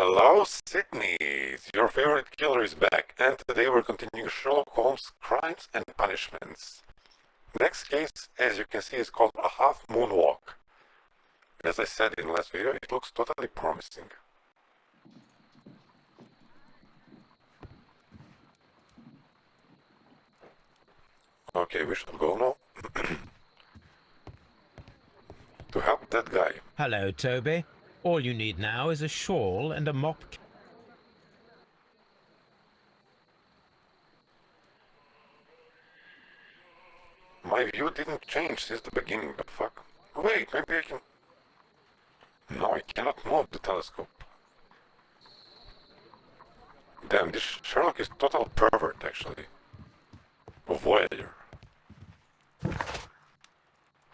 Hello, Sydney! Your favorite killer is back, and today we're continuing Sherlock Holmes' Crimes and Punishments. Next case, as you can see, is called a half moon walk. As I said in the last video, it looks totally promising. Okay, we should go now. To help that guy. Hello, Toby. All you need now is a shawl and a mop. My view didn't change since the beginning, but fuck. Wait, maybe I can... No, I cannot move the telescope. Damn, this Sherlock is total pervert, actually. A voyeur.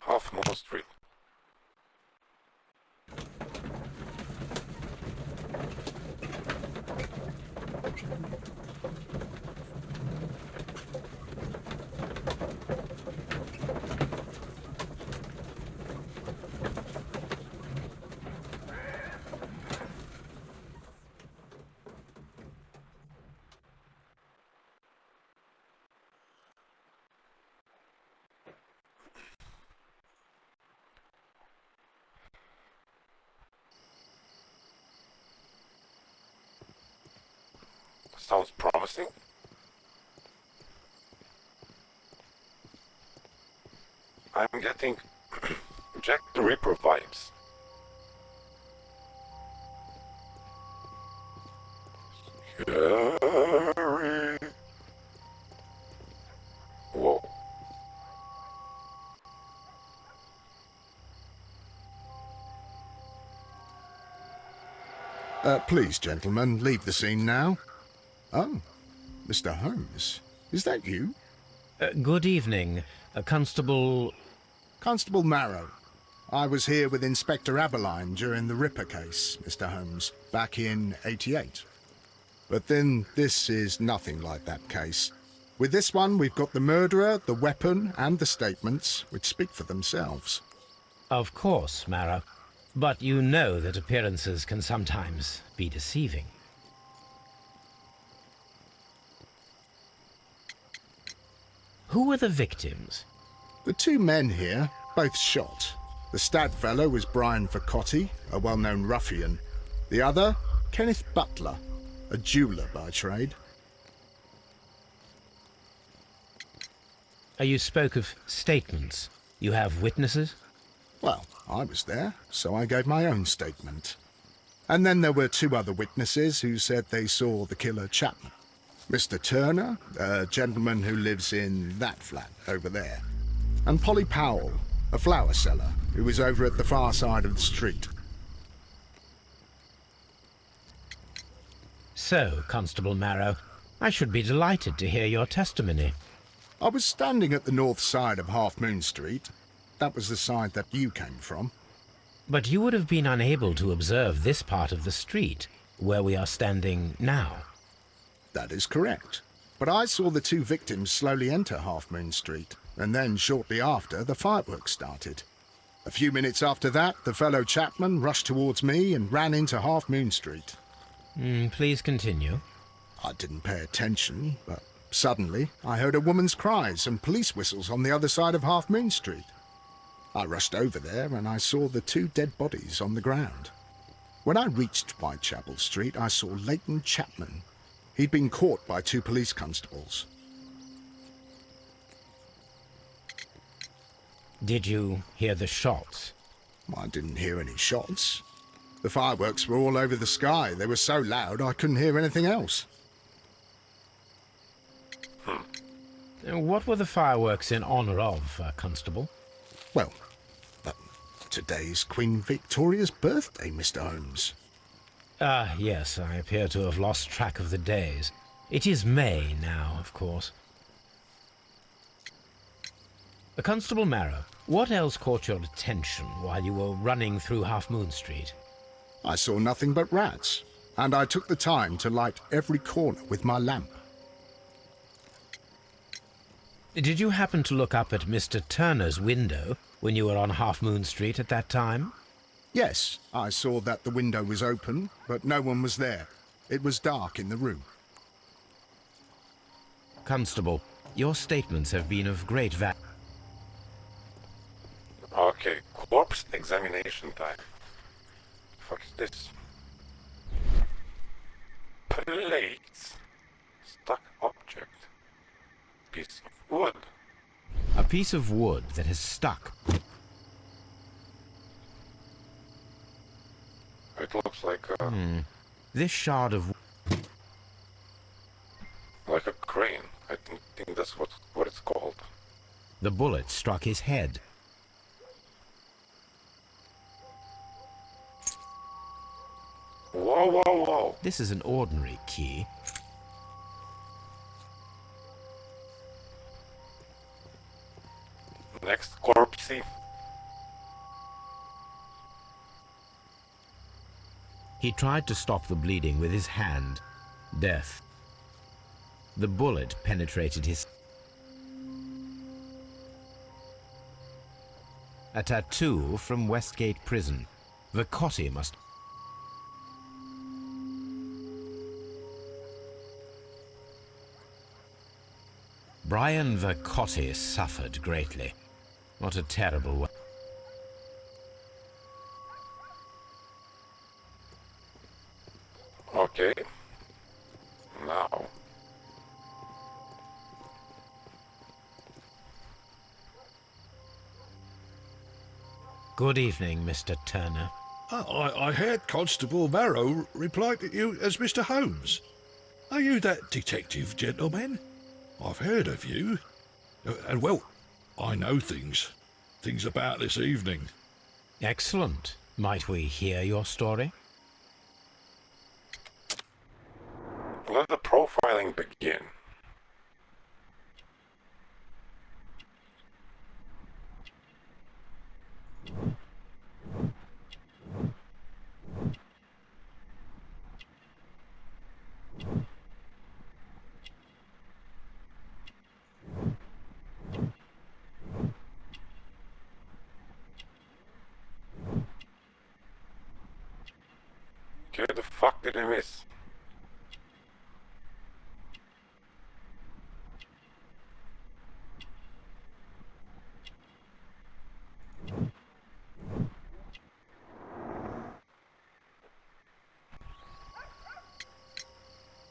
Half Moon Street. Sounds promising. I'm getting Jack the Ripper vibes. Scary. Whoa. Please, gentlemen, leave the scene now. Oh, Mr. Holmes, is that you? Good evening, Constable... Constable Marrow. I was here with Inspector Aberline during the Ripper case, Mr. Holmes, back in '88. But then this is nothing like that case. With this one, we've got the murderer, the weapon, and the statements, which speak for themselves. Of course, Marrow. But you know that appearances can sometimes be deceiving. Who were the victims? The two men here, both shot. The stab fellow was Brian Vercotti, a well-known ruffian. The other, Kenneth Butler, a jeweller by trade. You spoke of statements. You have witnesses? Well, I was there, so I gave my own statement. And then there were two other witnesses who said they saw the killer Chapman. Mr. Turner, a gentleman who lives in that flat over there. And Polly Powell, a flower seller, who was over at the far side of the street. So, Constable Marrow, I should be delighted to hear your testimony. I was standing at the north side of Half Moon Street. That was the side that you came from. But you would have been unable to observe this part of the street, where we are standing now. That is correct. But I saw the two victims slowly enter Half Moon Street, and then shortly after, the fireworks started. A few minutes after that, the fellow Chapman rushed towards me and ran into Half Moon Street. Please continue. I didn't pay attention, but suddenly I heard a woman's cries and police whistles on the other side of Half Moon Street. I rushed over there and I saw the two dead bodies on the ground. When I reached Whitechapel Street, I saw Leighton Chapman. He'd been caught by two police constables. Did you hear the shots? I didn't hear any shots. The fireworks were all over the sky. They were so loud I couldn't hear anything else. What were the fireworks in honor of, Constable? Well, today's Queen Victoria's birthday, Mr. Holmes. Yes, I appear to have lost track of the days. It is May now, of course. Constable Marrow, what else caught your attention while you were running through Half Moon Street? I saw nothing but rats, and I took the time to light every corner with my lamp. Did you happen to look up at Mr. Turner's window when you were on Half Moon Street at that time? Yes, I saw that the window was open, but no one was there. It was dark in the room. Constable, your statements have been of great value. Okay, corpse examination time. Fuck is this? Plates. Stuck object. Piece of wood. A piece of wood that has stuck. It looks like a This shard of like a crane. I think that's what it's called. the bullet struck his head. Whoa, whoa, whoa! This is an ordinary key. Next corpsey. He tried to stop the bleeding with his hand. Death. The bullet penetrated his... A tattoo from Westgate Prison. Vacotti must... Brian Vacotti suffered greatly. What a terrible one. Okay. Now. Good evening, Mr. Turner. I heard Constable Marrow reply to you as Mr. Holmes. Are you that detective gentleman? I've heard of you. And well, I know things about this evening. Excellent. Might we hear your story? Let the profiling begin. Okay, the fuck did I miss?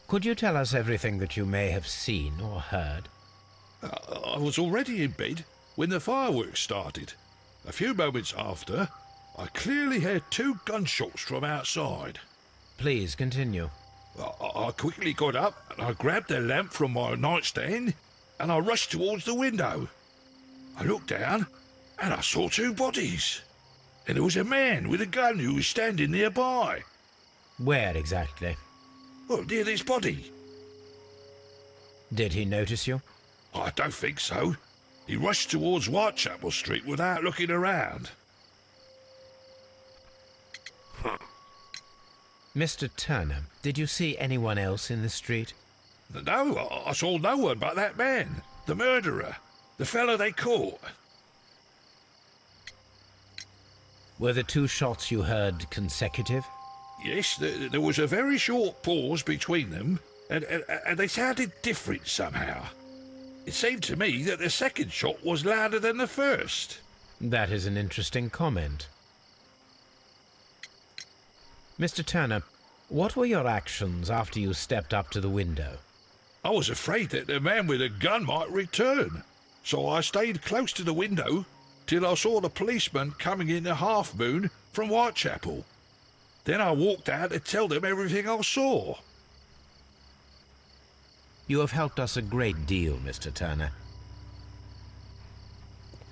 Could you tell us everything that you may have seen or heard? I was already in bed when the fireworks started. A few moments after, I clearly heard 2 gunshots from outside. Please continue. I quickly got up and I grabbed the lamp from my nightstand and I rushed towards the window. I looked down and I saw 2 bodies. And there was a man with a gun who was standing nearby. Where exactly? Well, near this body. Did he notice you? I don't think so. He rushed towards Whitechapel Street without looking around. Mr. Turner, did you see anyone else in the street? No, I saw no one but that man, the murderer, the fellow they caught. Were the 2 shots you heard consecutive? Yes, there was a very short pause between them, and they sounded different somehow. It seemed to me that the second shot was louder than the first. That is an interesting comment. Mr. Turner, what were your actions after you stepped up to the window? I was afraid that the man with a gun might return, so I stayed close to the window till I saw the policeman coming in the Half Moon from Whitechapel. Then I walked out to tell them everything I saw. You have helped us a great deal, Mr. Turner.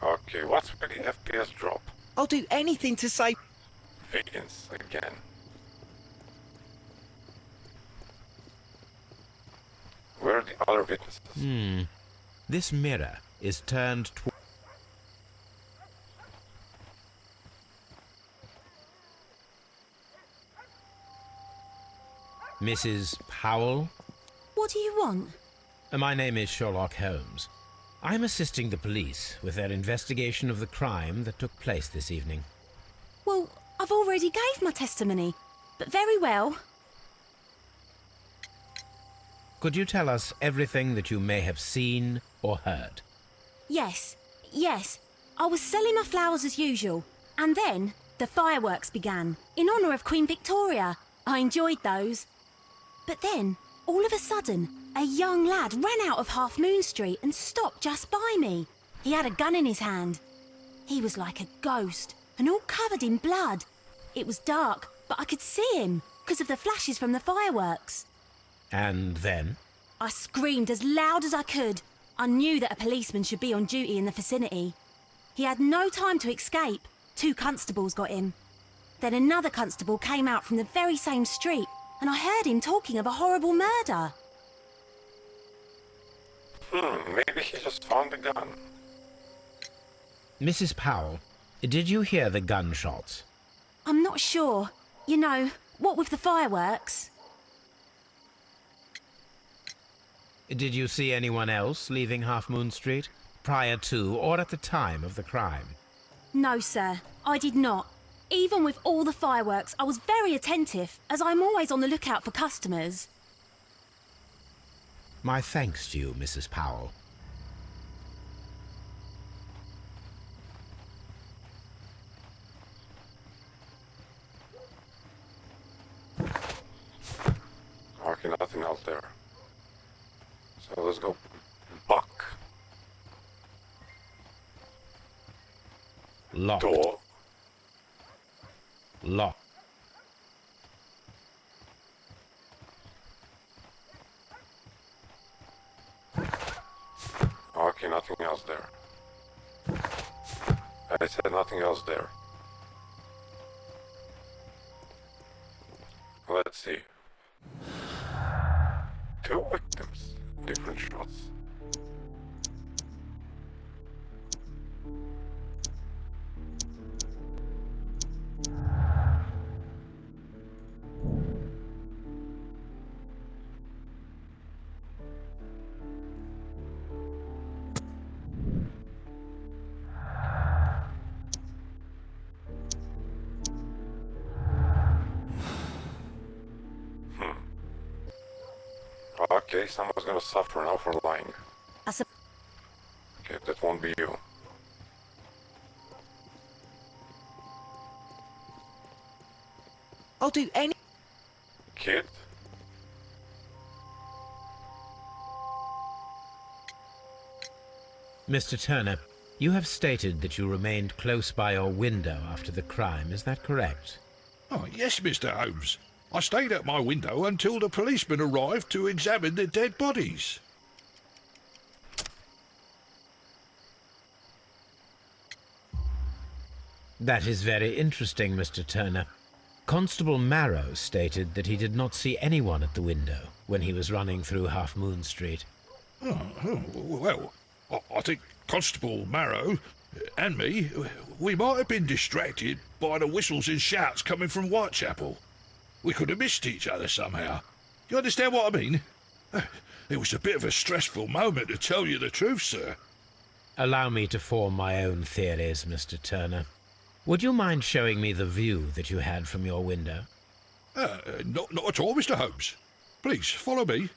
Okay, what's with the FPS drop? I'll do anything to save... Vacants again. Where are the other witnesses? This mirror is turned toward... Mrs. Powell? What do you want? My name is Sherlock Holmes. I'm assisting the police with their investigation of the crime that took place this evening. Well, I've already gave my testimony, but very well. Could you tell us everything that you may have seen or heard? Yes. I was selling my flowers as usual, and then the fireworks began, in honour of Queen Victoria. I enjoyed those. But then, all of a sudden, a young lad ran out of Half Moon Street and stopped just by me. He had a gun in his hand. He was like a ghost, and all covered in blood. It was dark, but I could see him, because of the flashes from the fireworks. And then? I screamed as loud as I could. I knew that a policeman should be on duty in the vicinity. He had no time to escape. 2 constables got him. Then another constable came out from the very same street, and I heard him talking of a horrible murder. Maybe he just found the gun. Mrs. Powell, did you hear the gunshots? I'm not sure. You know, what with the fireworks? Did you see anyone else leaving Half Moon Street, prior to or at the time of the crime? No, sir, I did not. Even with all the fireworks, I was very attentive, as I'm always on the lookout for customers. My thanks to you, Mrs. Powell. Okay, nothing else there. So let's go buck. Locked. Door. Locked. Okay, nothing else there. I said nothing else there. Let's see. 2 victims, different shots. Okay, someone's gonna suffer now for lying. Okay, that won't be you. I'll do any... Kid? Mr. Turner, you have stated that you remained close by your window after the crime, is that correct? Oh, yes, Mr. Holmes. I stayed at my window until the policeman arrived to examine the dead bodies. That is very interesting, Mr. Turner. Constable Marrow stated that he did not see anyone at the window when he was running through Half Moon Street. Well, I think Constable Marrow and me, we might have been distracted by the whistles and shouts coming from Whitechapel. We could have missed each other somehow. You understand what I mean? It was a bit of a stressful moment, to tell you the truth, sir. Allow me to form my own theories, Mr. Turner. Would you mind showing me the view that you had from your window? Not at all, Mr. Holmes. Please, follow me.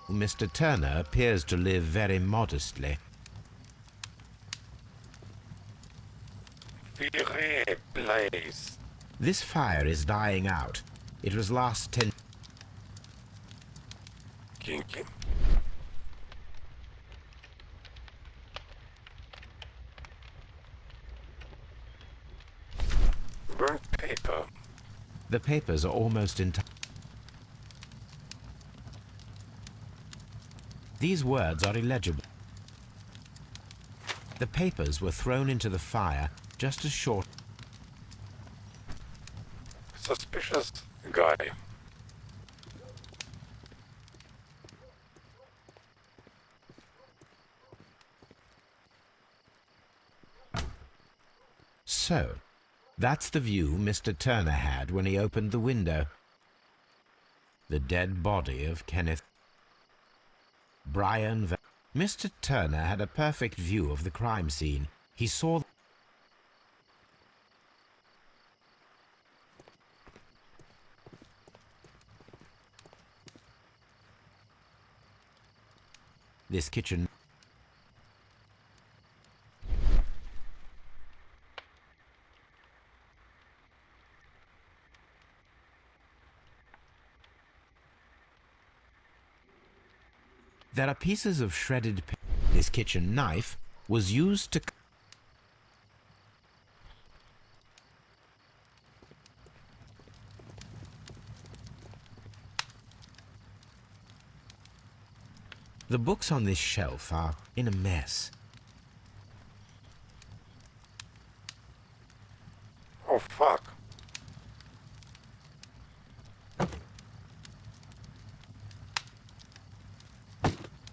Mr. Turner appears to live very modestly. Fire, please. This fire is dying out. It was last 10... Kinky. Burnt paper. The papers are almost entire. These words are illegible. The papers were thrown into the fire just as short. Suspicious guy. So, that's the view Mr. Turner had when he opened the window. The dead body of Kenneth Mr. Turner had a perfect view of the crime scene. He saw this kitchen. There are pieces of shredded. This kitchen knife was used to. The books on this shelf are in a mess. Oh fuck.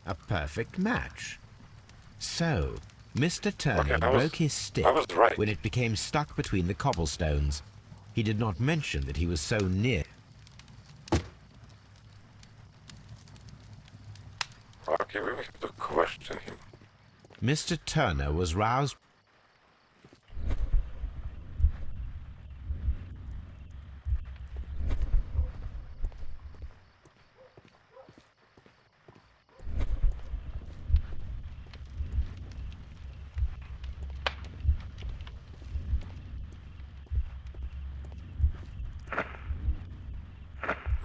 A perfect match. So, Mr. Turner Okay, broke his stick I was right. when it became stuck between the cobblestones. He did not mention that he was so near. Okay, we have to question him. Mr. Turner was roused.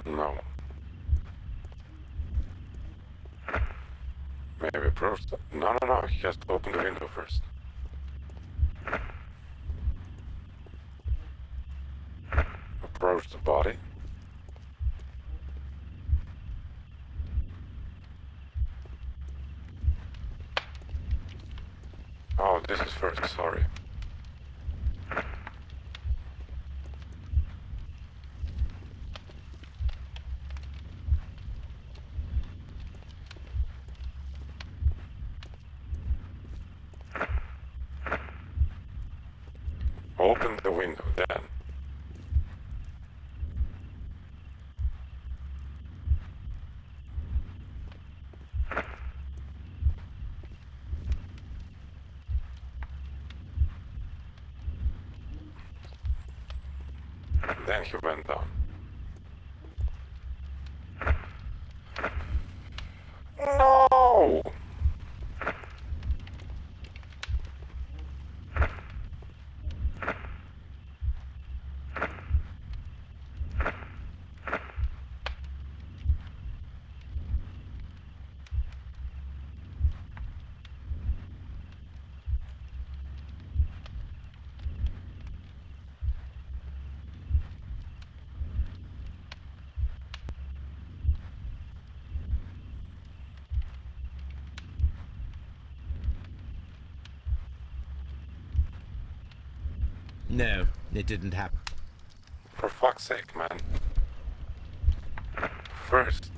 No. Maybe first. No, no, no. He has to open the window first. Approach the body. Oh, this is first. Sorry. Open the window then. Then he went down. No! No, it didn't happen. For fuck's sake, man. First.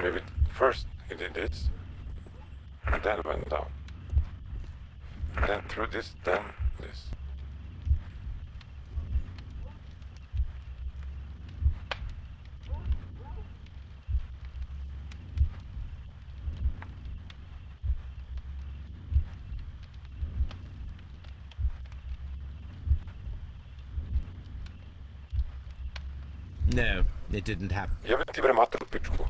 Maybe first he did this, and then went down. Then through this, then this. No, it didn't happen. Jebem ti bre mater pičku.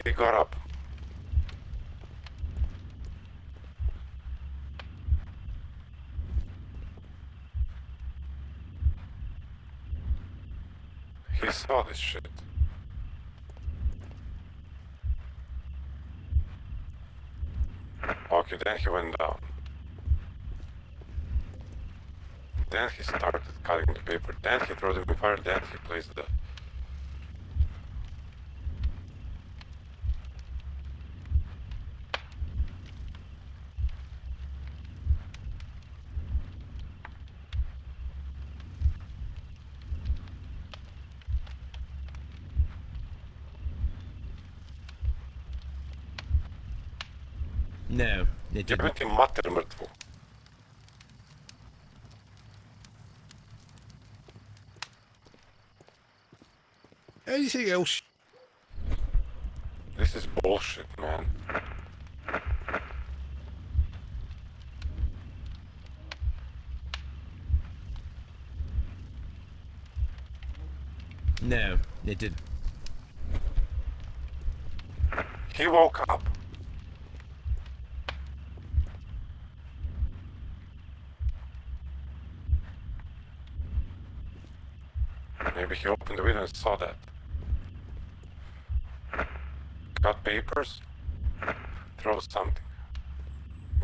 He got up. He saw this shit. Okay, then he went down. Then he started cutting the paper. Then he threw them in fire. Then he placed the. No, it Jebem didn't. ti mater mrtvu. anything else? This is bullshit, man. No, it did. He woke up. Maybe he opened the window and saw that. Got papers? Throw something.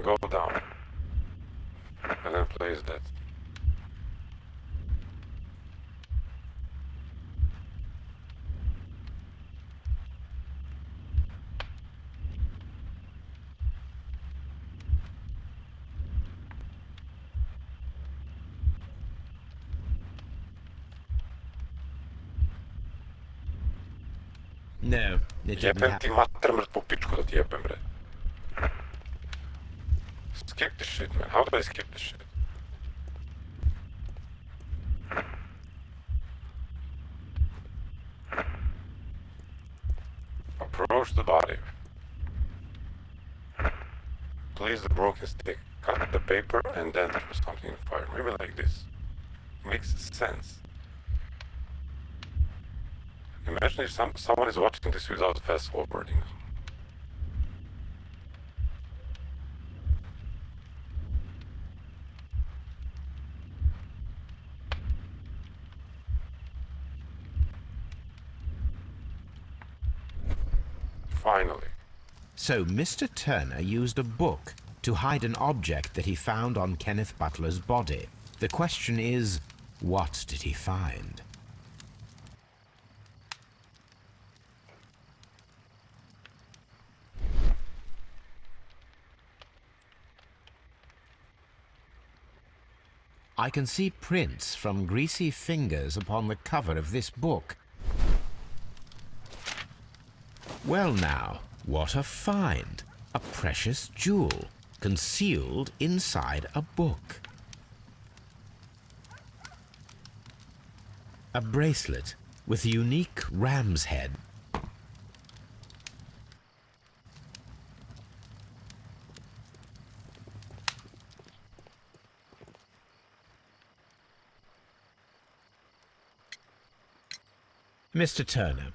Go down. And then place that. No, it didn't Jebem happen. ti mater mrtvu pičku da ti jebem, bre. Skip this shit, man. How do I skip this shit? Approach the body. Place the broken stick. Cut the paper and then throw something in fire. Maybe like this. Makes sense. Imagine if someone is watching this without fast forwarding. Finally. So Mr. Turner used a book to hide an object that he found on Kenneth Butler's body. The question is, what did he find? I can see prints from greasy fingers upon the cover of this book. Well now, what a find! A precious jewel, concealed inside a book. A bracelet with a unique ram's head. Mr. Turner,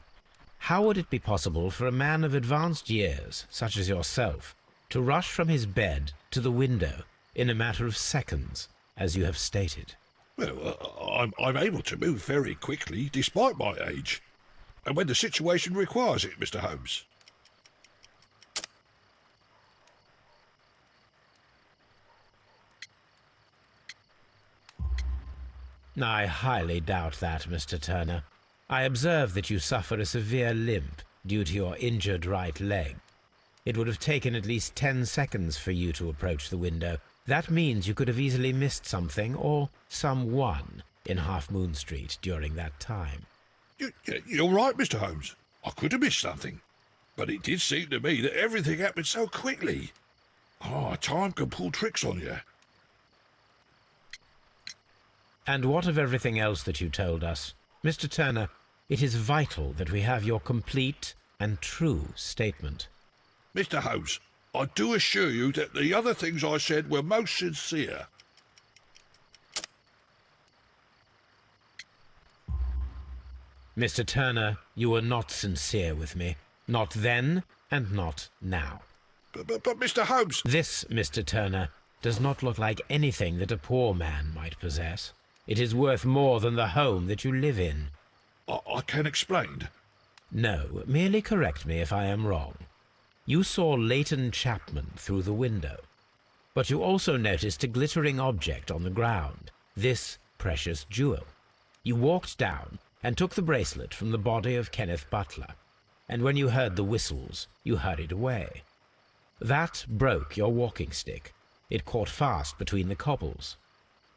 how would it be possible for a man of advanced years, such as yourself, to rush from his bed to the window in a matter of seconds, as you have stated? Well, I'm able to move very quickly, despite my age. And when the situation requires it, Mr. Holmes. I highly doubt that, Mr. Turner. I observe that you suffer a severe limp due to your injured right leg. It would have taken at least 10 seconds for you to approach the window. That means you could have easily missed something or someone in Half Moon Street during that time. You're right, Mr. Holmes. I could have missed something. But it did seem to me that everything happened so quickly. Oh, time can pull tricks on you. And what of everything else that you told us? Mr. Turner, it is vital that we have your complete and true statement. Mr. Holmes, I do assure you that the other things I said were most sincere. Mr. Turner, you were not sincere with me. Not then and not now. But Mr. Holmes... This, Mr. Turner, does not look like anything that a poor man might possess. It is worth more than the home that you live in. I can explain. No, merely correct me if I am wrong. You saw Leighton Chapman through the window, but you also noticed a glittering object on the ground, this precious jewel. You walked down and took the bracelet from the body of Kenneth Butler, and when you heard the whistles, you hurried away. That broke your walking stick. It caught fast between the cobbles.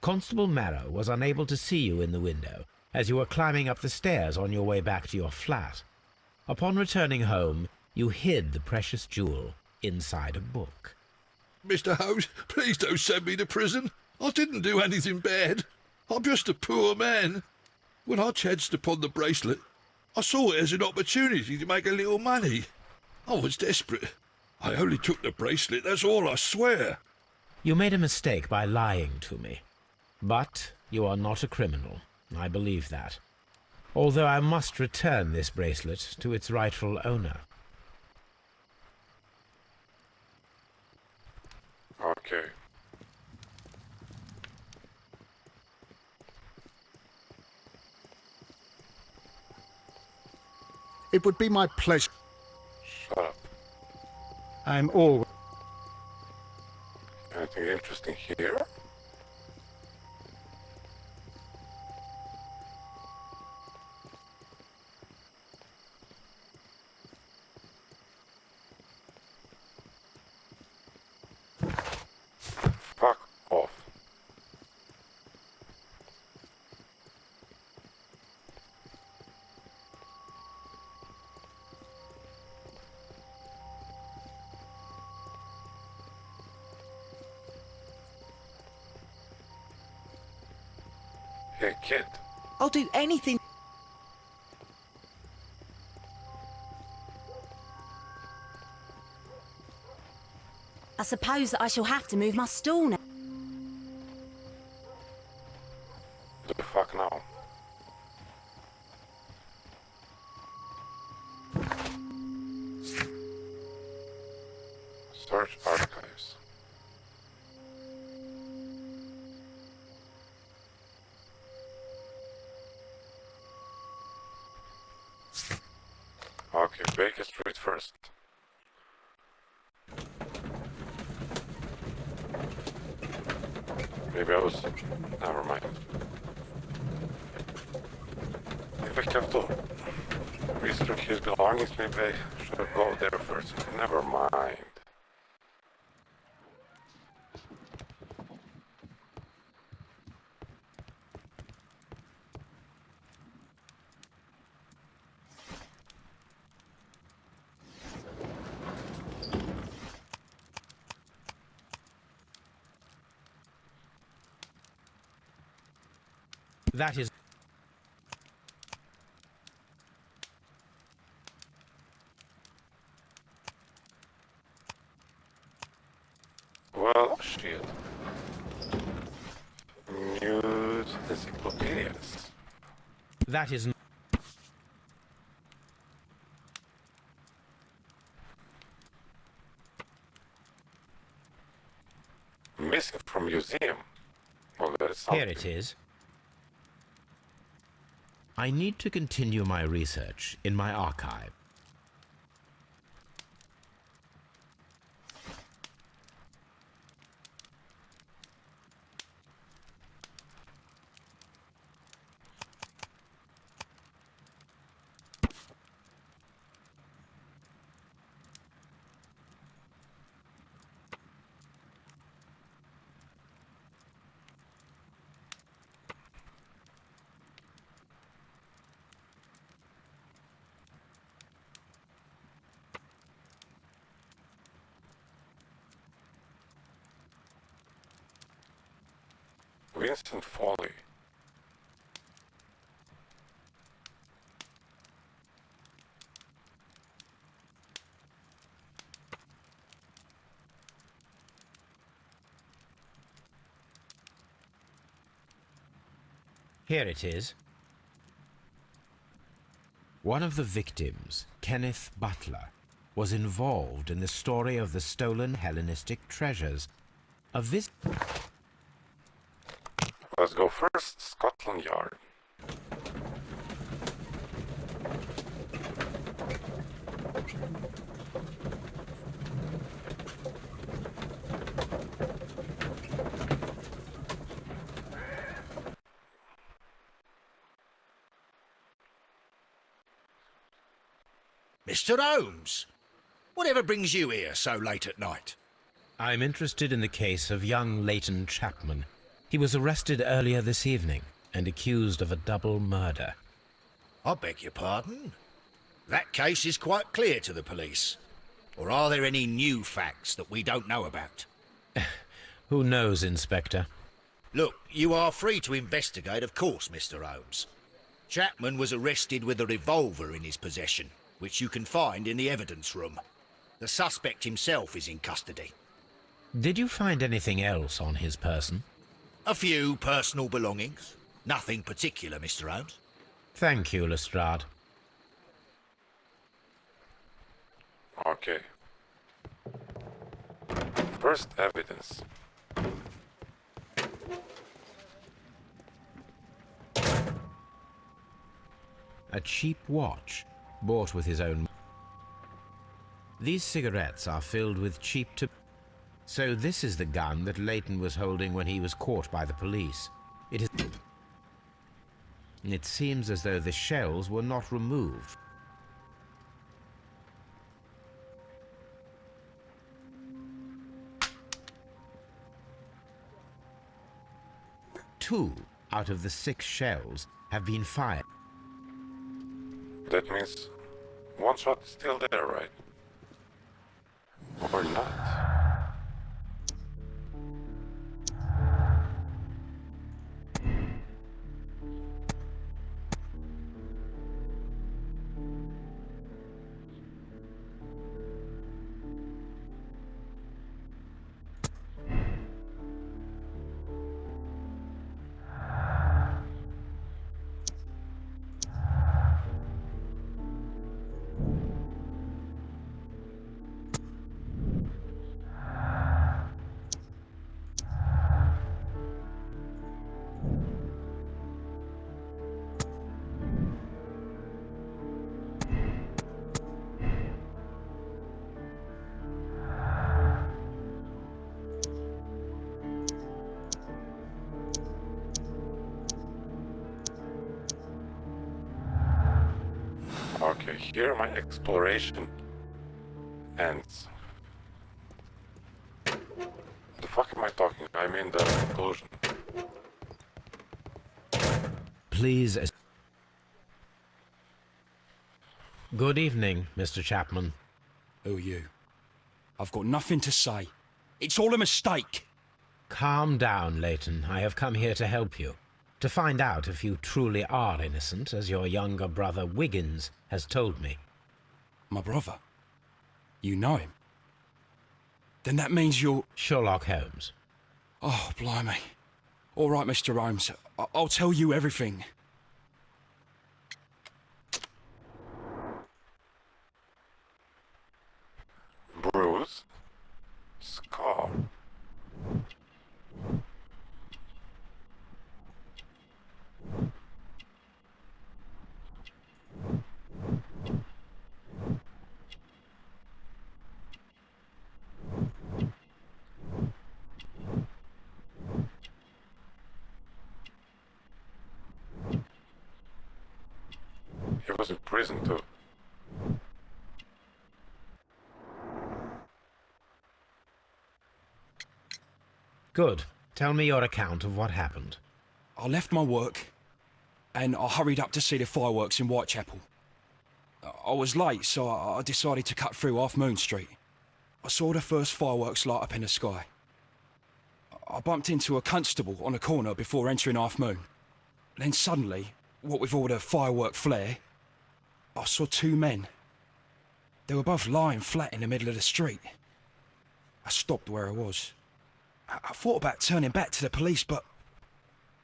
Constable Marrow was unable to see you in the window as you were climbing up the stairs on your way back to your flat. Upon returning home, you hid the precious jewel inside a book. Mr. Holmes, please don't send me to prison. I didn't do anything bad. I'm just a poor man. When I chanced upon the bracelet, I saw it as an opportunity to make a little money. I was desperate. I only took the bracelet, that's all, I swear. You made a mistake by lying to me. But you are not a criminal. I believe that. Although I must return this bracelet to its rightful owner. Okay. It would be my pleasure. Shut up. I'm all. Anything interesting here? Fuck off. Hey kid, I'll do anything. I suppose that I shall have to move my stall now. the fuck now? Search archives. Okay, Baker Street first. Maybe I was... Never mind. If I have to research his belongings, maybe I should have gone there first. Never mind. That is... Well, shit. News encyclopedias. That is... Missing from museum. Well, that is Here something. it is. I need to continue my research in my archive. Vincent Foley. Here it is. One of the victims, Kenneth Butler, was involved in the story of the stolen Hellenistic treasures. A visit... Let's go first, Scotland Yard. Mr. Holmes, whatever brings you here so late at night? I'm interested in the case of young Leighton Chapman. He was arrested earlier this evening and accused of a double murder. I beg your pardon? That case is quite clear to the police. Or are there any new facts that we don't know about? Who knows, Inspector? Look, you are free to investigate, of course, Mr. Holmes. Chapman was arrested with a revolver in his possession, which you can find in the evidence room. The suspect himself is in custody. Did you find anything else on his person? A few personal belongings. Nothing particular, Mr. Holmes. Thank you, Lestrade. Okay. First evidence. A cheap watch, bought with his own... These cigarettes are filled with cheap tobacco. So this is the gun that Leighton was holding when he was caught by the police. It seems as though the shells were not removed. Two out of the 6 shells have been fired. That means one shot is still there, right? Or not? Okay, here my exploration ends. The fuck am I talking? I mean the conclusion. Please... Good evening, Mr. Chapman. Who are you? I've got nothing to say. It's all a mistake. Calm down, Leighton. I have come here to help you. To find out if you truly are innocent, as your younger brother Wiggins has told me. My brother? You know him? Then that means you're... Sherlock Holmes. Oh, blimey. All right, Mr. Holmes. I'll tell you everything. Bruise. Scar. He was in prison too. Good. Tell me your account of what happened. I left my work and I hurried up to see the fireworks in Whitechapel. I was late, so I decided to cut through Half Moon Street. I saw the first fireworks light up in the sky. I bumped into a constable on a corner before entering Half Moon. Then suddenly, what with all the firework flare, I saw 2 men. They were both lying flat in the middle of the street. I stopped where I was. I thought about turning back to the police, but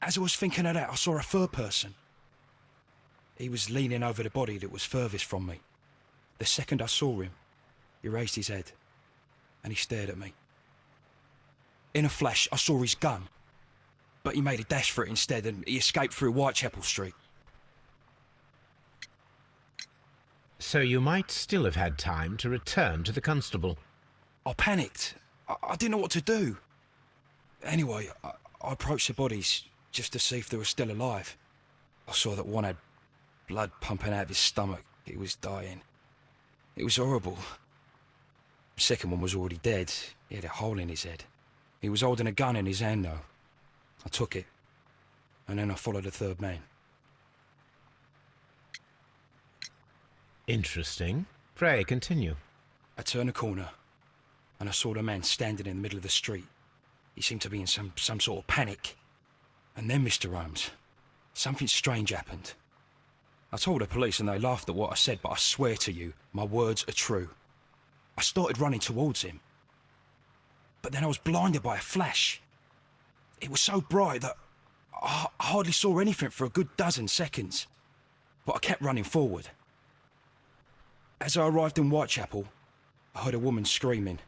as I was thinking of that, I saw a third person. He was leaning over the body that was furthest from me. The second I saw him, he raised his head and he stared at me. In a flash, I saw his gun, but he made a dash for it instead and he escaped through Whitechapel Street. So you might still have had time to return to the constable. I panicked. I didn't know what to do. Anyway, I approached the bodies just to see if they were still alive. I saw that one had blood pumping out of his stomach. He was dying. It was horrible. The second one was already dead. He had a hole in his head. He was holding a gun in his hand, though. I took it, and then I followed the third man. Interesting. Pray, continue. I turned a corner, and I saw the man standing in the middle of the street. He seemed to be in some sort of panic. And then, Mr. Holmes, something strange happened. I told the police and they laughed at what I said, but I swear to you, my words are true. I started running towards him. But then I was blinded by a flash. It was so bright that I hardly saw anything for a good dozen seconds. But I kept running forward. As I arrived in Whitechapel, I heard a woman screaming.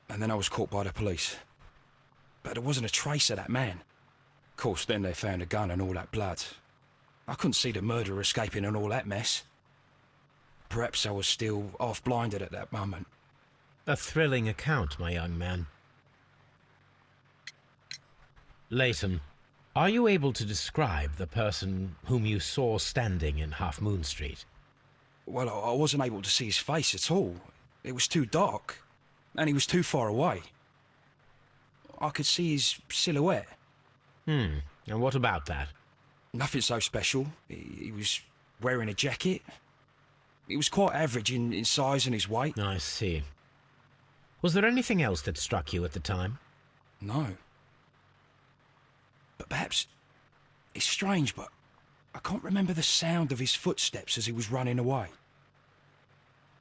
And then I was caught by the police. But there wasn't a trace of that man. Of course, then they found a gun and all that blood. I couldn't see the murderer escaping and all that mess. Perhaps I was still half-blinded at that moment. A thrilling account, my young man. Leighton, are you able to describe the person whom you saw standing in Half Moon Street? Well, I wasn't able to see his face at all. It was too dark, and he was too far away. I could see his silhouette. And what about that? Nothing so special. He was wearing a jacket. He was quite average in size and his weight. I see. Was there anything else that struck you at the time? No. But perhaps it's strange, but I can't remember the sound of his footsteps as he was running away.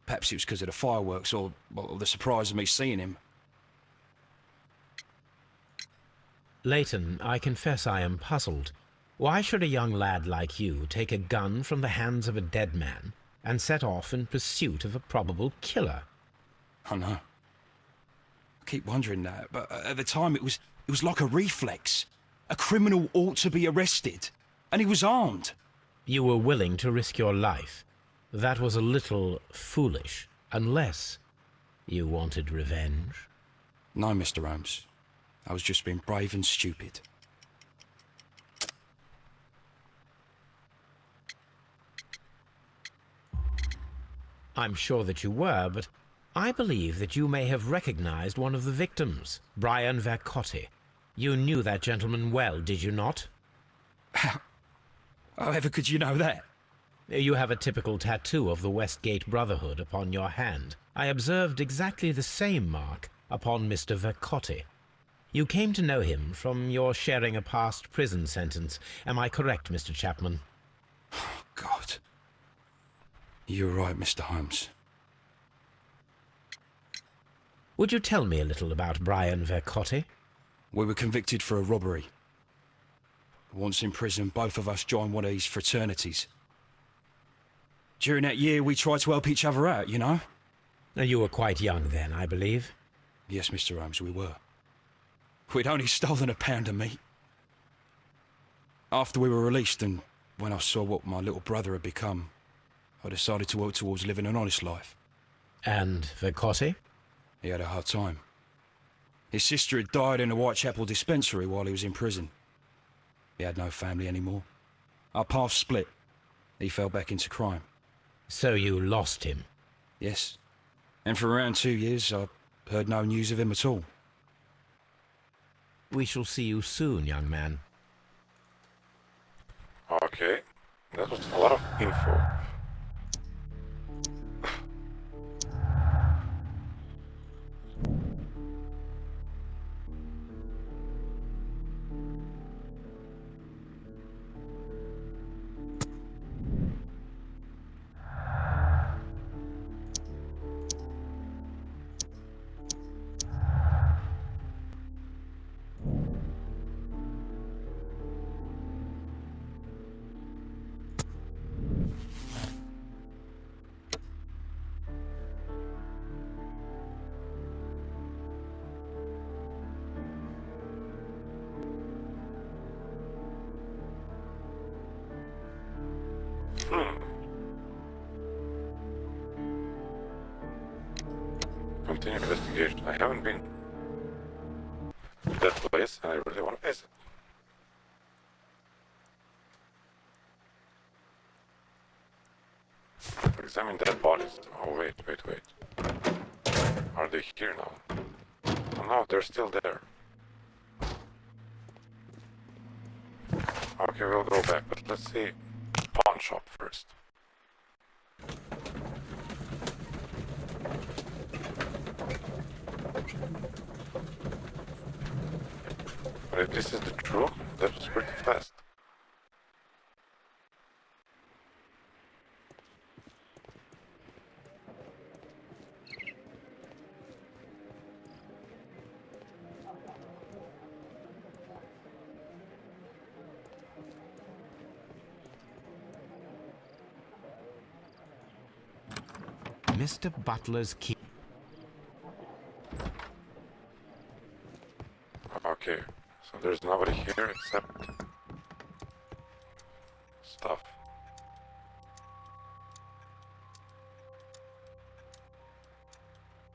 Perhaps it was because of the fireworks or the surprise of me seeing him. Leighton, I confess I am puzzled. Why should a young lad like you take a gun from the hands of a dead man and set off in pursuit of a probable killer? I know. I keep wondering that, but at the time it was like a reflex. A criminal ought to be arrested, and he was armed. You were willing to risk your life. That was a little foolish, unless you wanted revenge. No, Mr. Holmes. I was just being brave and stupid. I'm sure that you were, but I believe that you may have recognized one of the victims, Brian Vercotti. You knew that gentleman well, did you not? However could you know that? You have a typical tattoo of the Westgate Brotherhood upon your hand. I observed exactly the same mark upon Mr. Vercotti. You came to know him from your sharing a past prison sentence. Am I correct, Mr. Chapman? God. You're right, Mr. Holmes. Would you tell me a little about Brian Vercotti? We were convicted for a robbery. Once in prison, both of us joined one of these fraternities. During that year, we tried to help each other out, you know? You were quite young then, I believe. Yes, Mr. Holmes, we were. We'd only stolen a pound of meat. After we were released, and when I saw what my little brother had become, I decided to work towards living an honest life. And Vercotti? He had a hard time. His sister had died in a Whitechapel dispensary while he was in prison. He had no family anymore. Our paths split. He fell back into crime. So you lost him? Yes. And for around 2 years, I heard no news of him at all. We shall see you soon, young man. Okay, that was a lot of info. Continue investigation. I haven't been to that place and I really want to visit. Examine dead bodies. Oh wait. Are they here now? Oh no, they're still there. Okay, we'll go back, but let's see. Pawn shop first. But if this is the truth, that was pretty fast. Mr. Butler's key. Okay, so there's nobody here except stuff.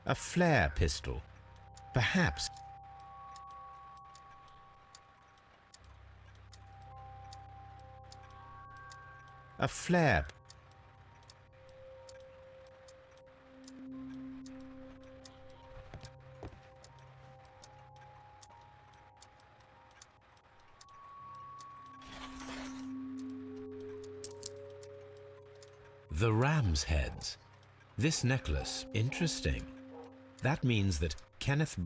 A flare pistol. Perhaps. A flare. The ram's heads. This necklace, interesting. That means that Kenneth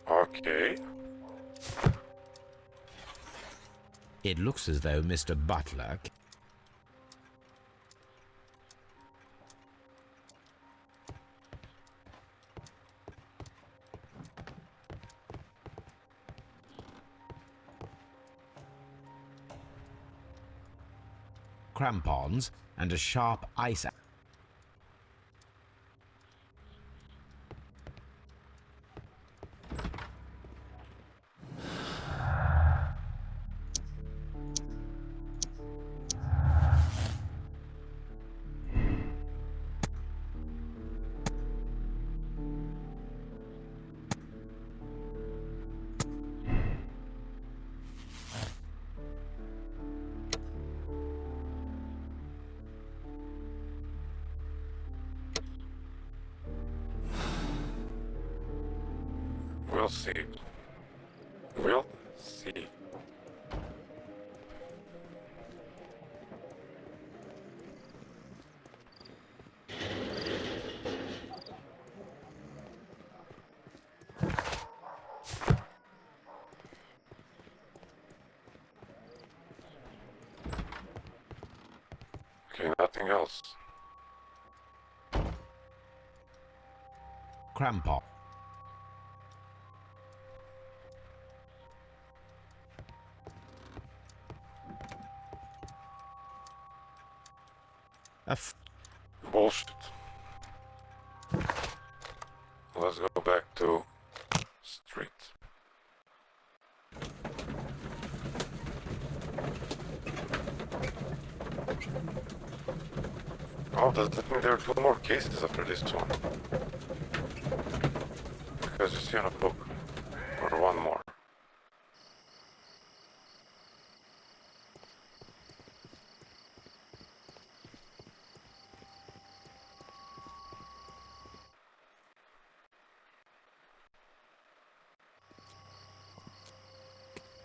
Okay. It looks as though Mr. Butler. Crampons and a sharp ice. We'll see. We'll see. Okay, nothing else. Crampon. Bullshit. Let's go back to street. Oh, does that mean there are two more cases after this one? Because you see on a book. Or one more.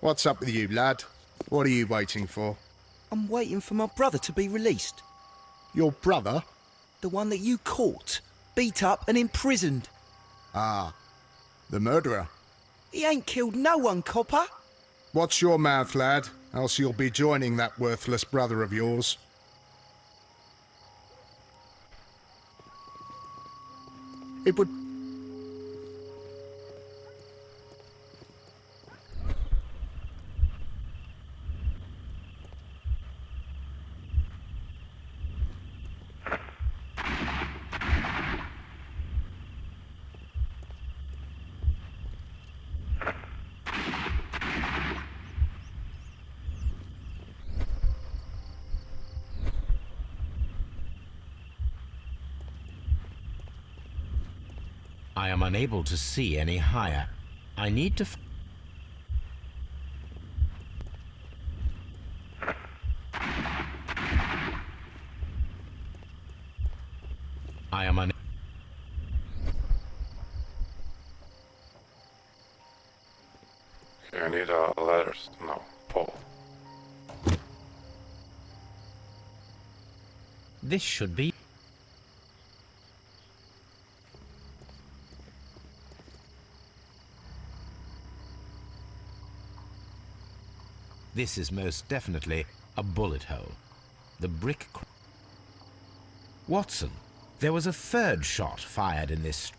What's up with you, lad? What are you waiting for? I'm waiting for my brother to be released. Your brother? The one that you caught, beat up and imprisoned. Ah, the murderer. He ain't killed no one, copper. Watch your mouth, lad, else you'll be joining that worthless brother of yours. It would... I am unable to see any higher. I need to... I am unable... Okay, I need a ladder. No, pole. This should be... This is most definitely a bullet hole. The brick... Watson, there was a third shot fired in this...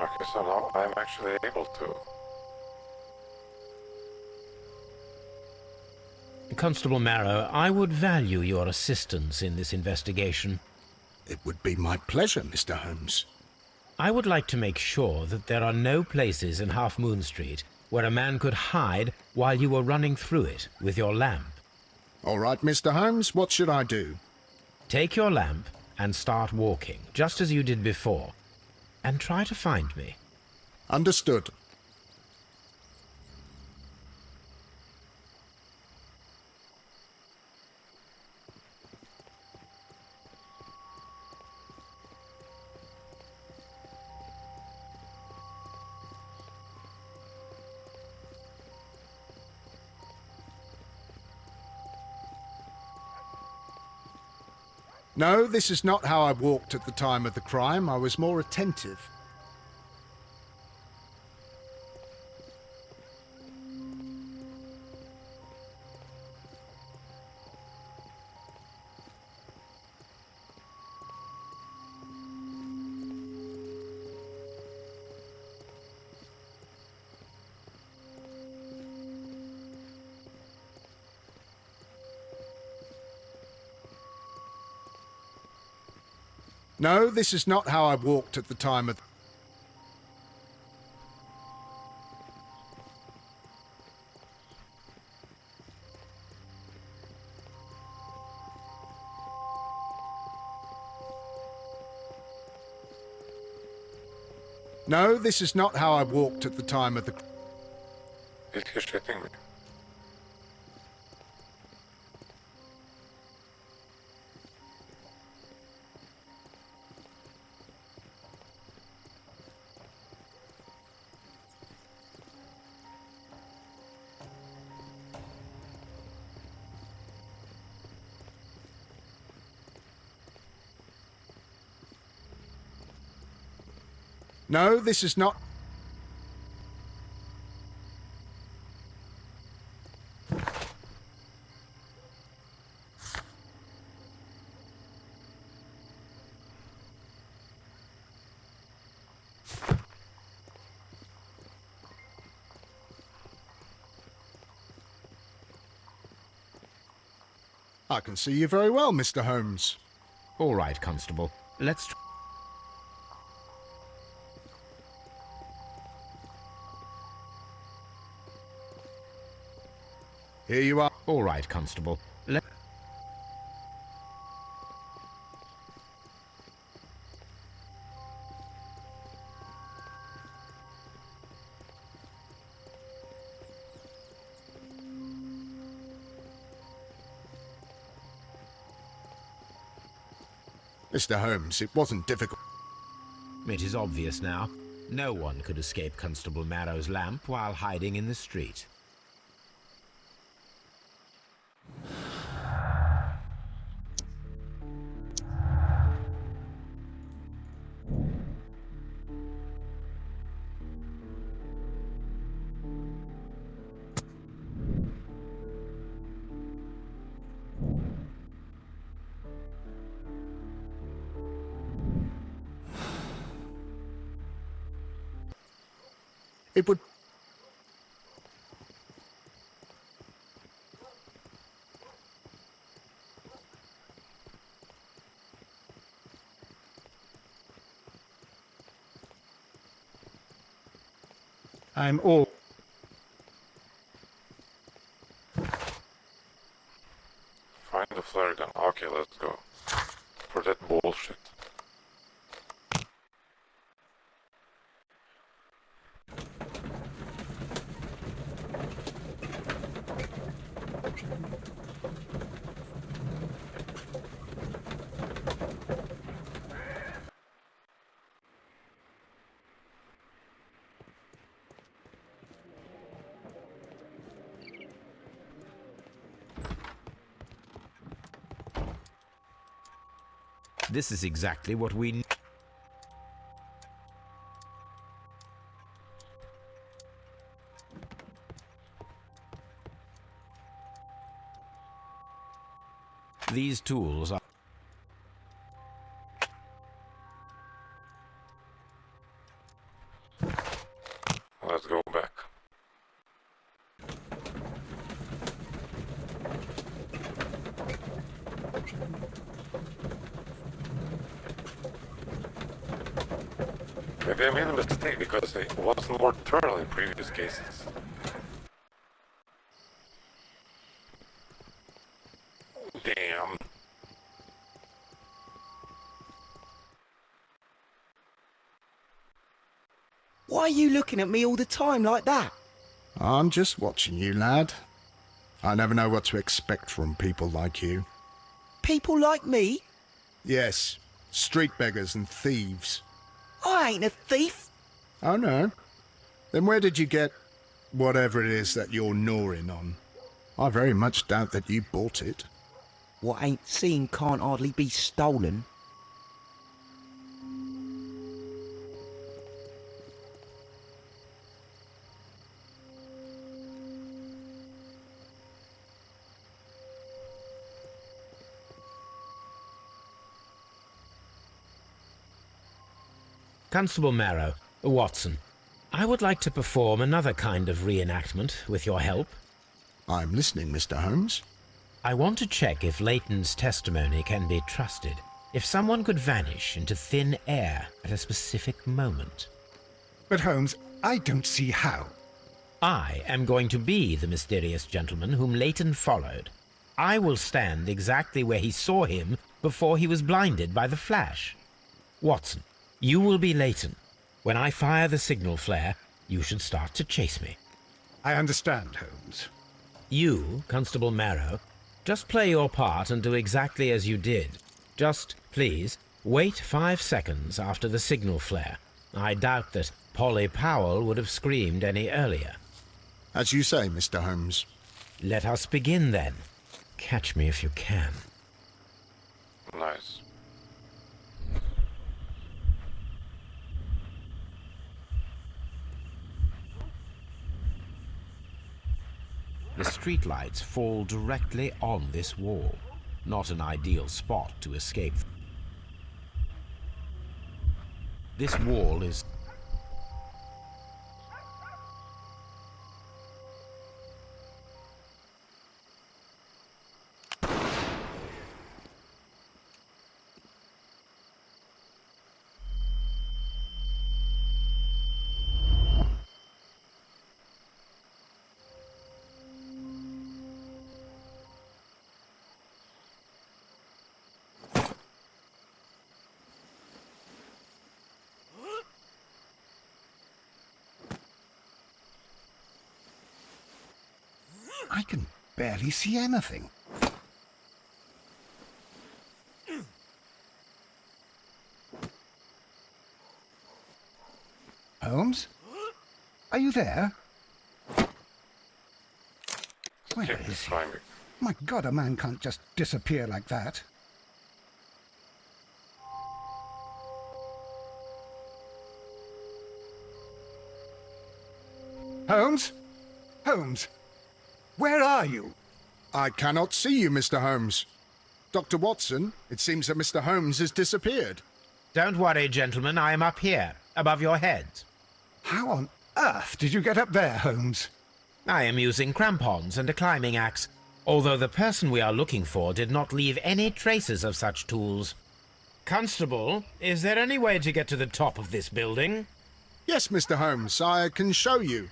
Okay, so now I'm actually able to. Constable Marrow, I would value your assistance in this investigation. It would be my pleasure, Mr. Holmes. I would like to make sure that there are no places in Half Moon Street where a man could hide while you were running through it with your lamp. All right, Mr. Holmes, what should I do? Take your lamp and start walking, just as you did before, and try to find me. Understood. No, this is not how I walked at the time of the crime. I was more attentive. No, this is not how I walked at the time of... No, this is not how I walked at the time of the... Is he shitting me? No, this is not... I can see you very well, Mr. Holmes. All right, Constable. Let's... Here you are. All right, Constable. Let... Mr. Holmes, it wasn't difficult. It is obvious now. No one could escape Constable Marrow's lamp while hiding in the street. It would... I'm all... Find the flare gun. Okay, let's go. For that bullshit. This is exactly what we need. These tools are... Let's go back. Maybe I made a mistake because it wasn't more thorough in previous cases. Damn. Why are you looking at me all the time like that? I'm just watching you, lad. I never know what to expect from people like you. People like me? Yes, street beggars and thieves. I ain't a thief. Oh, no? Then where did you get whatever it is that you're gnawing on? I very much doubt that you bought it. What ain't seen can't hardly be stolen. Constable Marrow, Watson, I would like to perform another kind of reenactment with your help. I'm listening, Mr. Holmes. I want to check if Leighton's testimony can be trusted. If someone could vanish into thin air at a specific moment. But Holmes, I don't see how. I am going to be the mysterious gentleman whom Leighton followed. I will stand exactly where he saw him before he was blinded by the flash. Watson, you will be Leighton. When I fire the signal flare, you should start to chase me. I understand, Holmes. You, Constable Marrow, just play your part and do exactly as you did. Just, please, wait 5 seconds after the signal flare. I doubt that Polly Powell would have screamed any earlier. As you say, Mr. Holmes. Let us begin then. Catch me if you can. Nice. The streetlights fall directly on this wall. Not an ideal spot to escape. This wall is... I can barely see anything. Holmes? Are you there? Where Keep is he? trying me. My God, a man can't just disappear like that. Holmes? Holmes? Where are you? I cannot see you, Mr. Holmes. Dr. Watson, it seems that Mr. Holmes has disappeared. Don't worry, gentlemen, I am up here, above your heads. How on earth did you get up there, Holmes? I am using crampons and a climbing axe, although the person we are looking for did not leave any traces of such tools. Constable, is there any way to get to the top of this building? Yes, Mr. Holmes, I can show you.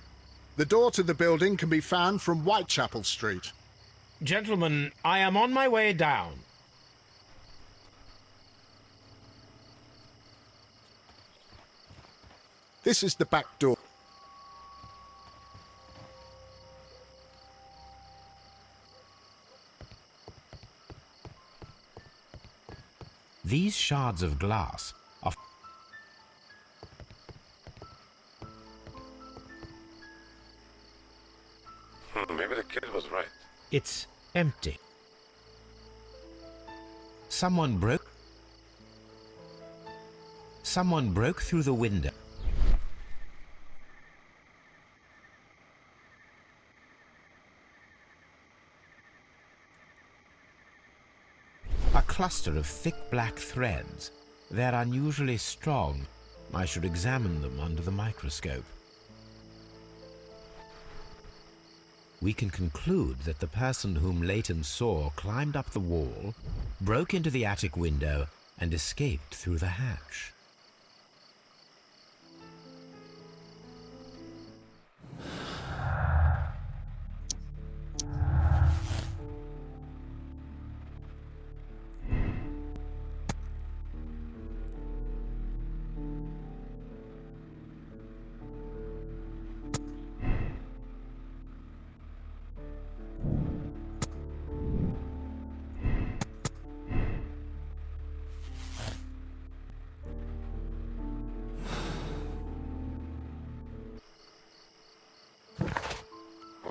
The door to the building can be found from Whitechapel Street. Gentlemen, I am on my way down. This is the back door. These shards of glass are... Maybe the kid was right. It's empty. Someone broke through the window. A cluster of thick black threads. They're unusually strong. I should examine them under the microscope. We can conclude that the person whom Leighton saw climbed up the wall, broke into the attic window, and escaped through the hatch.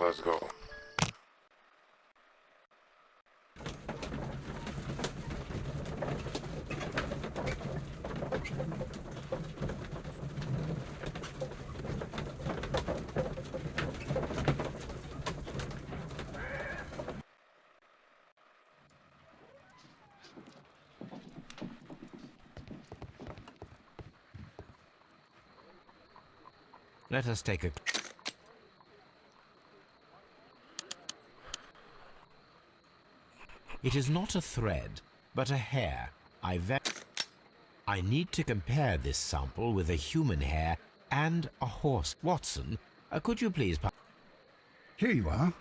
Let's go. Let us take a... It is not a thread, but a hair. I need to compare this sample with a human hair and a horse. Watson, could you please... Here you are.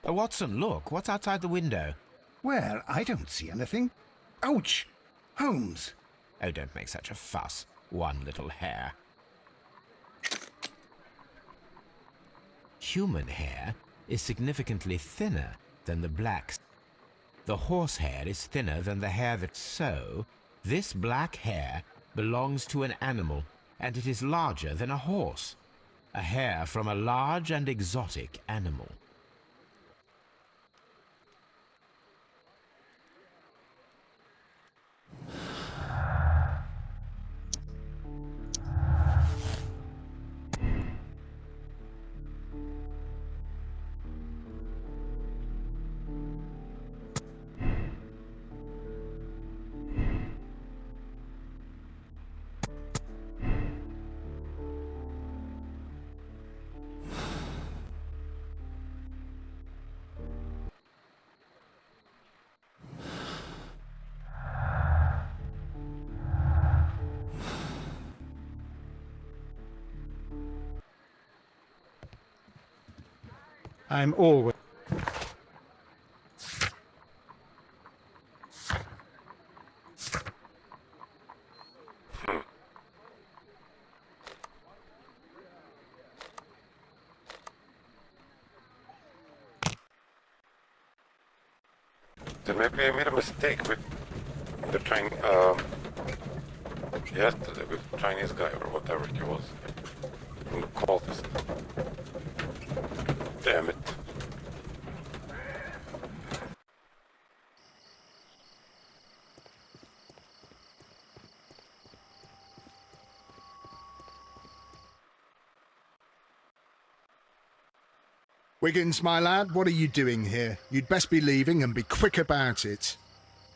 Watson, look, what's outside the window? Well, I don't see anything. Ouch! Holmes! Oh, don't make such a fuss. One little hair. Human hair is significantly thinner than the black. The horse hair is thinner than the hair that's so. This black hair belongs to an animal, and it is larger than a horse. A hair from a large and exotic animal. I'm always... Then maybe I made a mistake with the yesterday with the Chinese guy or whatever he was. From the cultist. Damn it. Wiggins, my lad, what are you doing here? You'd best be leaving and be quick about it.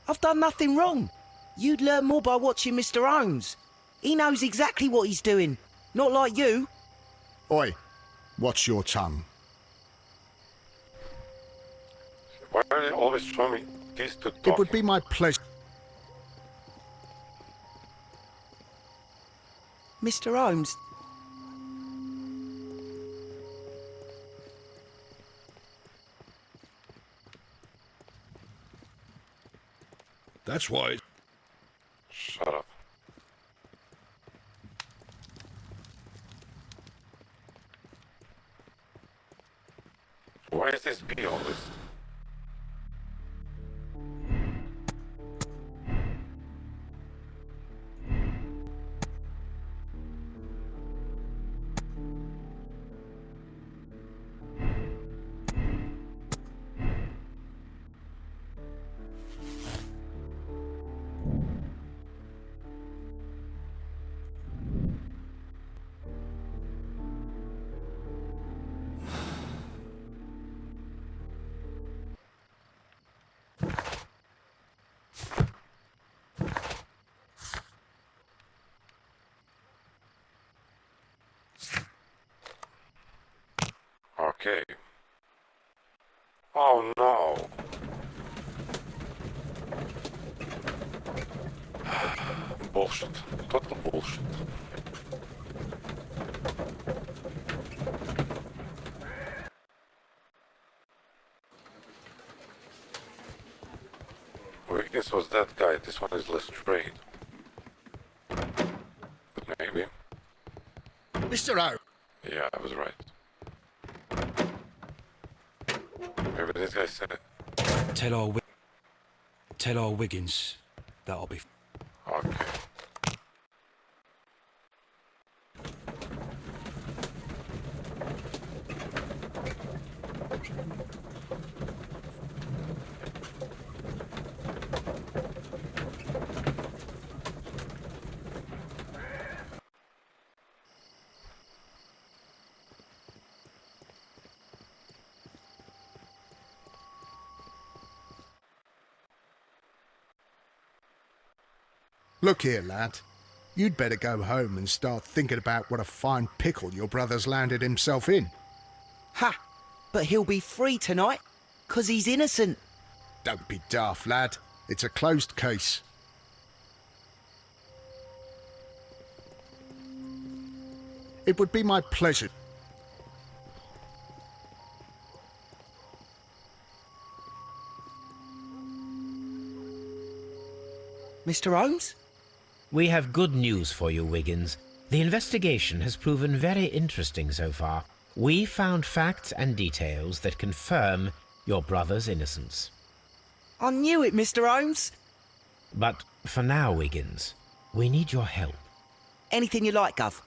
I've done nothing wrong. You'd learn more by watching Mr. Holmes. He knows exactly what he's doing. Not like you. Oi, watch your tongue. Why are they always showing me these two It would talking? be my pleasure. Mr. Holmes, That's why. Shut up. Why is this bee always? Okay. Oh no. Bullshit. Total bullshit. Weakness was that guy. This one is less straight. But maybe. Mr. Holmes. Yeah, I was right. Maybe this guy said it. Tell our Wiggins that'll be. Okay. Look here, lad. You'd better go home and start thinking about what a fine pickle your brother's landed himself in. ha! But he'll be free tonight, 'cause he's innocent. Don't be daft, lad. It's a closed case. It would be my pleasure. Mr. Holmes? We have good news for you, Wiggins. The investigation has proven very interesting so far. We found facts and details that confirm your brother's innocence. I knew it, Mr. Holmes. But for now, Wiggins, we need your help. Anything you like, Gov.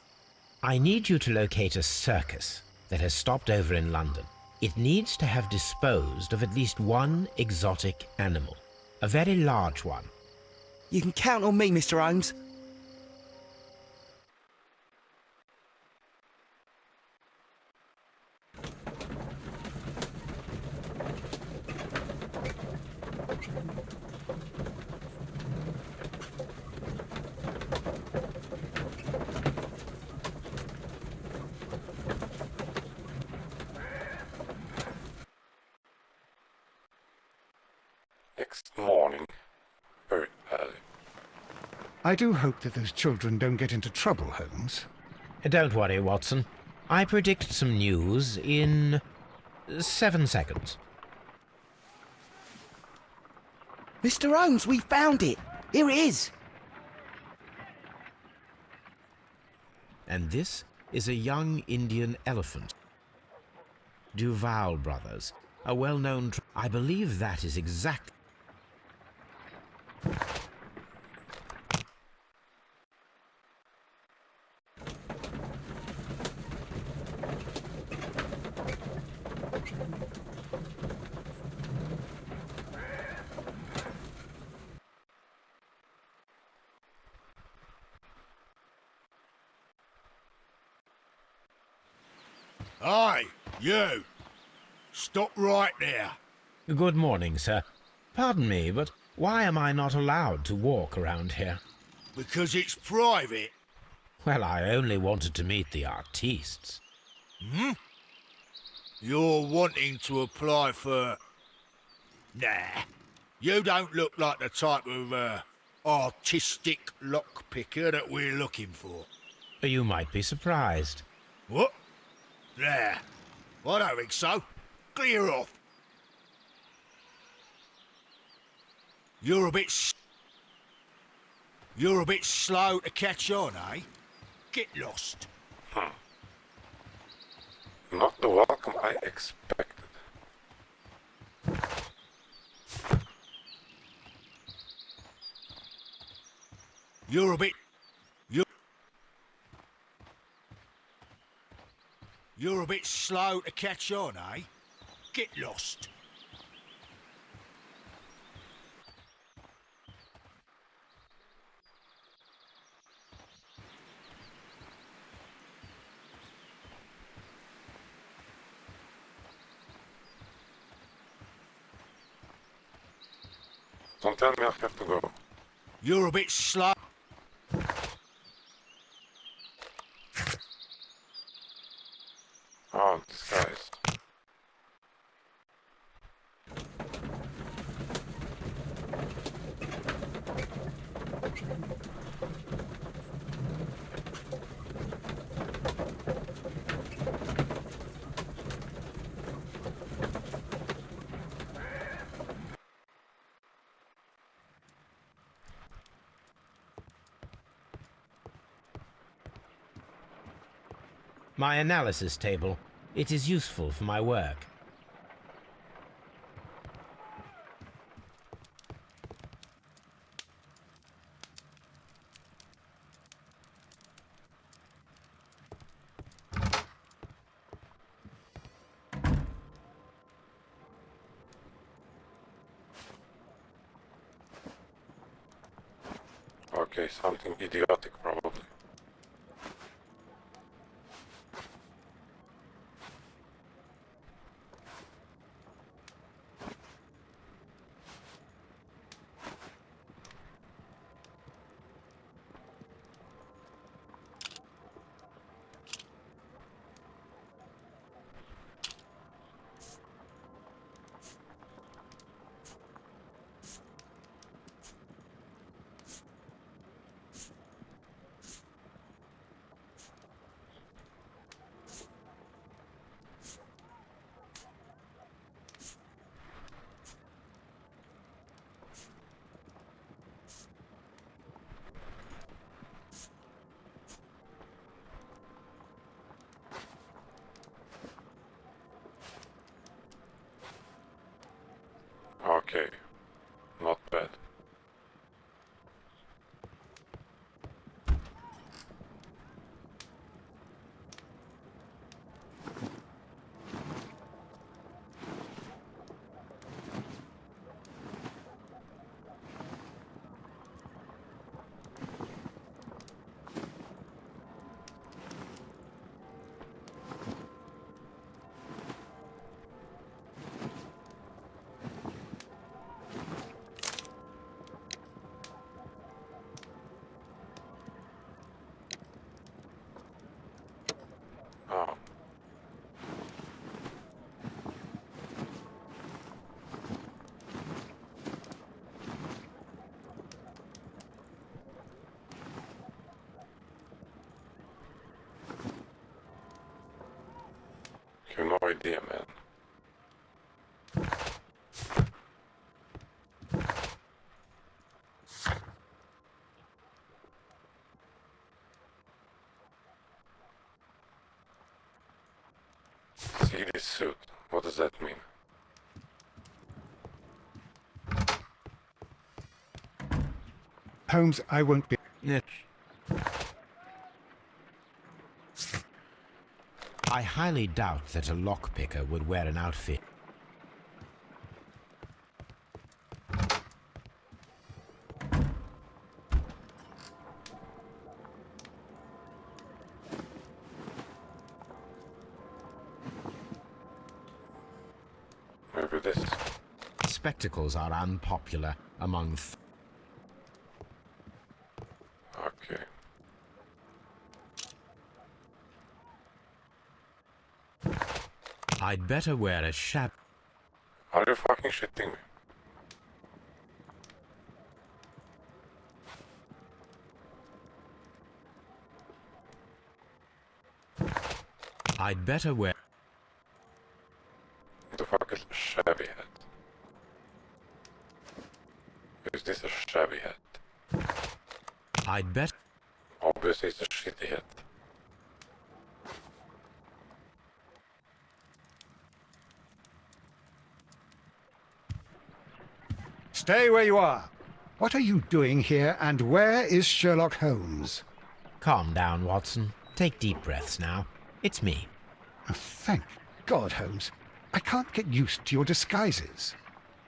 I need you to locate a circus that has stopped over in London. It needs to have disposed of at least one exotic animal, a very large one. You can count on me, Mr. Holmes. Next morning, very early. I do hope that those children don't get into trouble, Holmes. Don't worry, Watson. I predict some news in 7 seconds. Mr. Holmes, we found it. Here it is. And this is a young Indian elephant. Duval Brothers, a well-known... I believe that is exact... Aye, you. Stop right there. Good morning, sir. Pardon me, but why am I not allowed to walk around here? Because it's private. Well, I only wanted to meet the artistes. You're wanting to apply for... Nah, you don't look like the type of, artistic lockpicker that we're looking for. You might be surprised. What? Nah, I don't think so. Clear off. You're a bit slow to catch on, eh? Get lost. Not the welcome I expected. You're a bit slow to catch on, eh? Get lost. Don't tell me I have to go. You're a bit slow. Oh, this guy's... My analysis table. It is useful for my work. Okay, something idiotic probably. Okay, not bad. Oh. You have no idea, man. See this suit. What does that mean? Holmes, I won't be... I highly doubt that a lockpicker would wear an outfit. Maybe this. Spectacles are unpopular among... Okay. I'd better wear a shab. Are you fucking shitting me? I'd better wear. The fuck is a shabby hat? Is this a shabby hat? I'd better. Obviously it's a shitty hat. Stay where you are. What are you doing here, and where is Sherlock Holmes? Calm down, Watson. Take deep breaths now. It's me. Oh, thank God, Holmes. I can't get used to your disguises.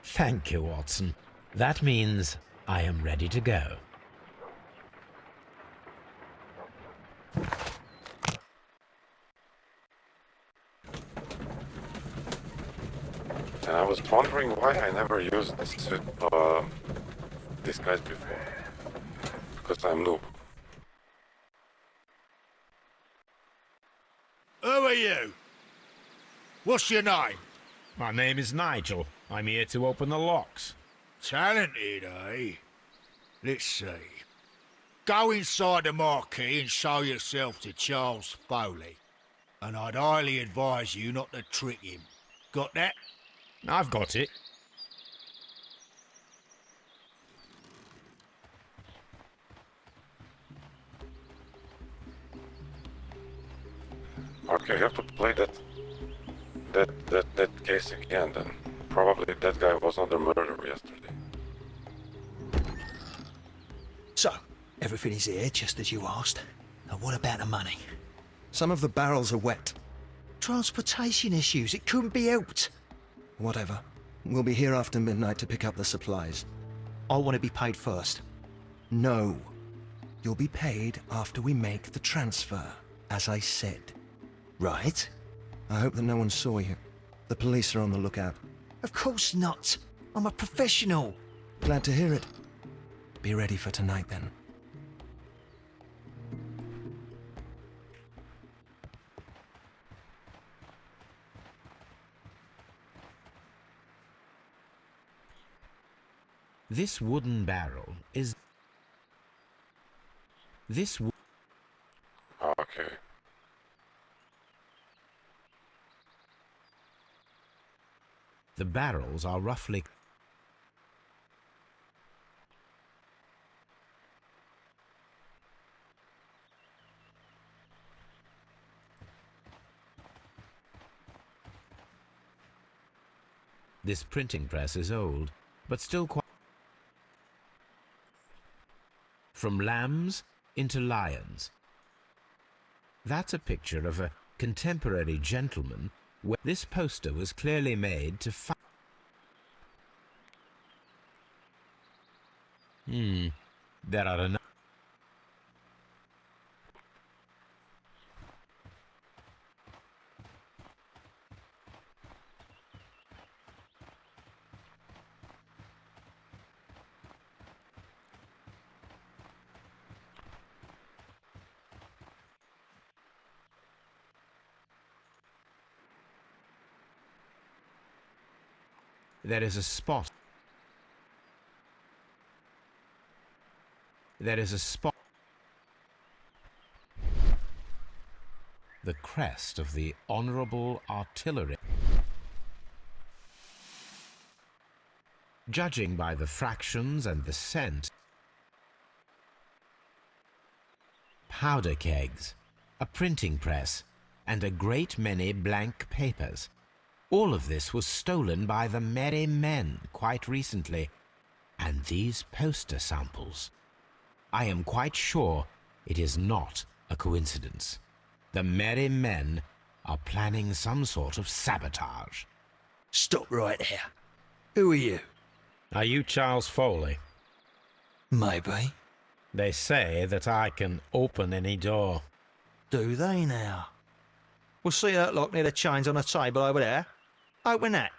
Thank you, Watson. That means I am ready to go. And I was wondering why I never used this disguise before. Because I'm noob. Who are you? What's your name? My name is Nigel. I'm here to open the locks. Talented, eh? Let's see. Go inside the marquee and show yourself to Charles Foley. And I'd highly advise you not to trick him. Got that? I've got it. Okay, you have to play that case again then. Probably that guy was under murder yesterday. So, everything is here, just as you asked. Now what about the money? Some of the barrels are wet. Transportation issues, it couldn't be helped. Whatever. We'll be here after midnight to pick up the supplies. I want to be paid first. No. You'll be paid after we make the transfer, as I said. Right? I hope that no one saw you. The police are on the lookout. Of course not. I'm a professional. Glad to hear it. Be ready for tonight, then. This wooden barrel is... Okay. The barrels are roughly... This printing press is old, but still quite... From lambs into lions. That's a picture of a contemporary gentleman where this poster was clearly made to There are enough. There is a spot. There is a spot. The crest of the Honourable Artillery. Judging by the fractions and the scent, powder kegs, a printing press, and a great many blank papers. All of this was stolen by the Merry Men quite recently, and these poster samples. I am quite sure it is not a coincidence. The Merry Men are planning some sort of sabotage. Stop right there. Who are you? Are you Charles Foley? Maybe. They say that I can open any door. Do they now? We'll see that lock near the chains on the table over there. Open that.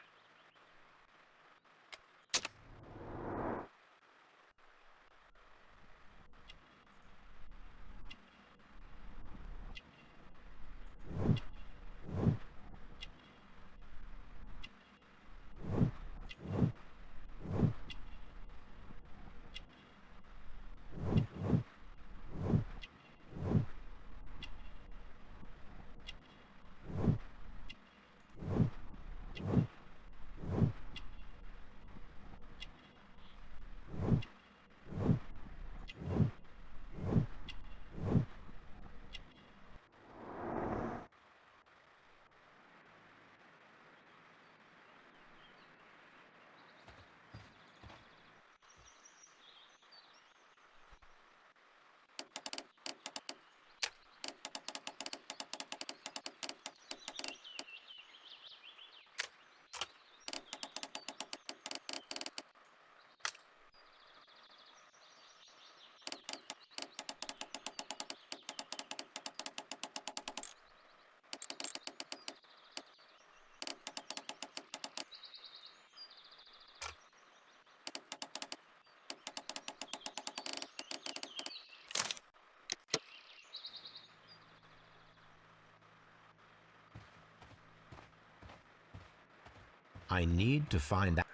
I need to find out.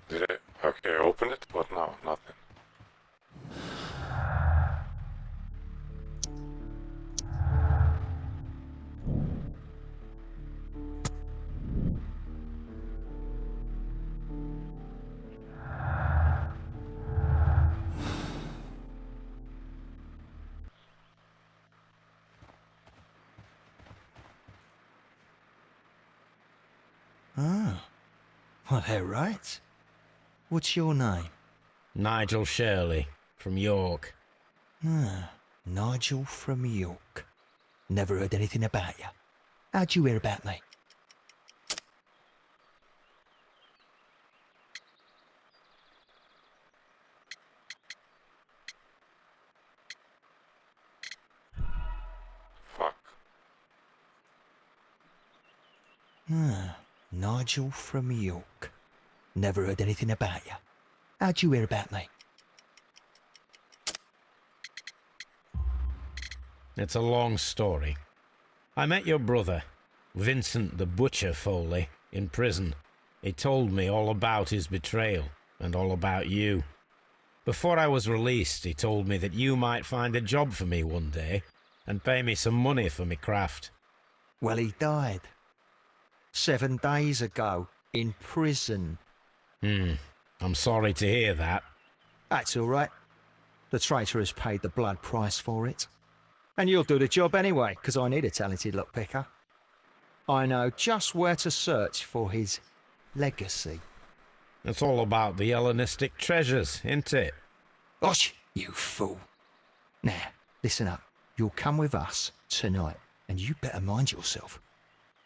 Did I? Okay, open it, but no, nothing. Ah, well, they're right. What's your name? Nigel Shirley, from York. Ah, Nigel from York. Never heard anything about you. How'd you hear about me? Fuck. Ah, Nigel from York. Never heard anything about you. How'd you hear about me? It's a long story. I met your brother, Vincent the Butcher Foley, in prison. He told me all about his betrayal and all about you. Before I was released, he told me that you might find a job for me one day and pay me some money for me craft. Well, he died. 7 days ago, in prison. I'm sorry to hear that. That's all right. The traitor has paid the blood price for it. And you'll do the job anyway, because I need a talented lockpicker. I know just where to search for his legacy. It's all about the Hellenistic treasures, isn't it? Osh, you fool. Now, listen up. You'll come with us tonight, and you better mind yourself.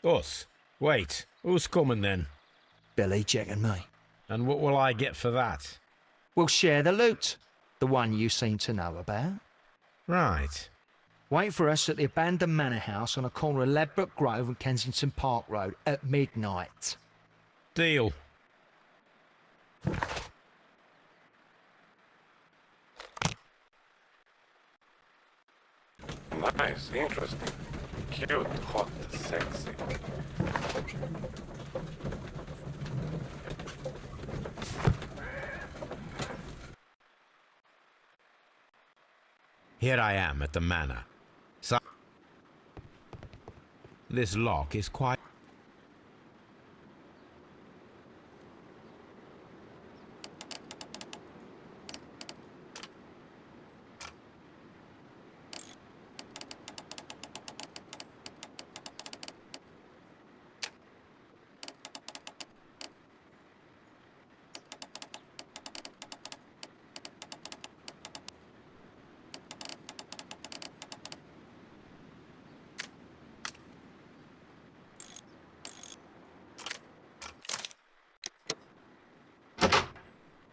Us? Wait, who's coming then? Billy, Jack and me. And what will I get for that? We'll share the loot. The one you seem to know about. Right. Wait for us at the abandoned manor house on the corner of Ladbroke Grove and Kensington Park Road at midnight. Deal. Nice, interesting. Cute, hot, sexy. Here I am at the manor. This lock is quite...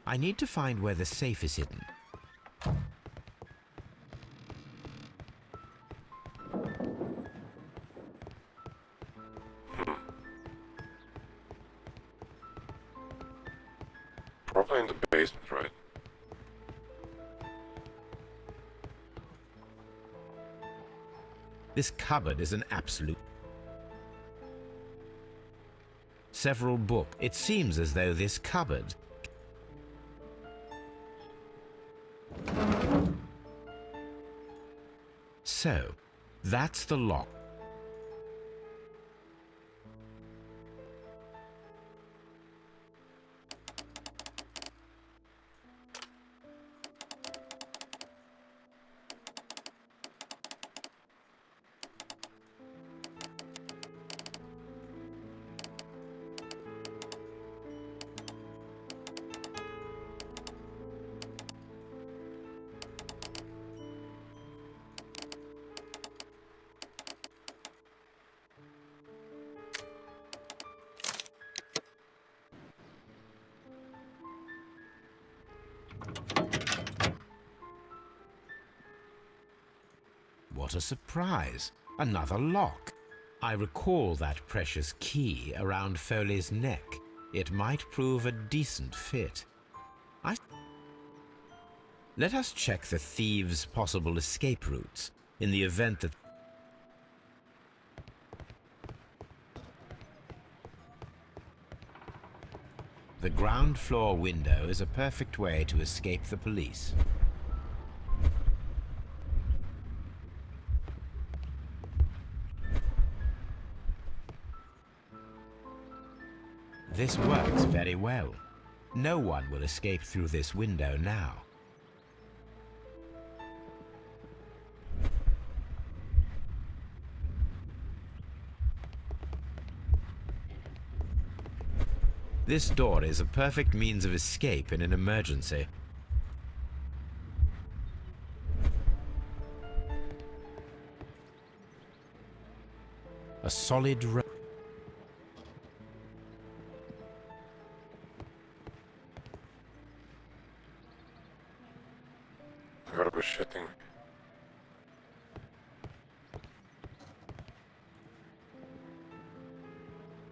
I need to find where the safe is hidden. Probably in the basement, right? This cupboard is an absolute... Several books. It seems as though this cupboard... So, that's the lock. What a surprise! Another lock. I recall that precious key around Foley's neck. It might prove a decent fit. Let us check the thieves' possible escape routes in the event that... The ground floor window is a perfect way to escape the police. This works very well. No one will escape through this window now. This door is a perfect means of escape in an emergency. A solid road. You gotta be shitting me.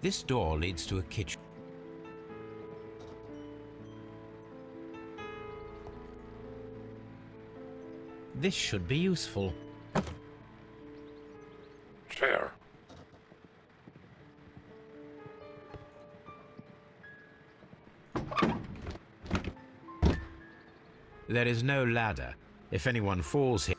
This door leads to a kitchen. This should be useful. Chair. There is no ladder. If anyone falls here...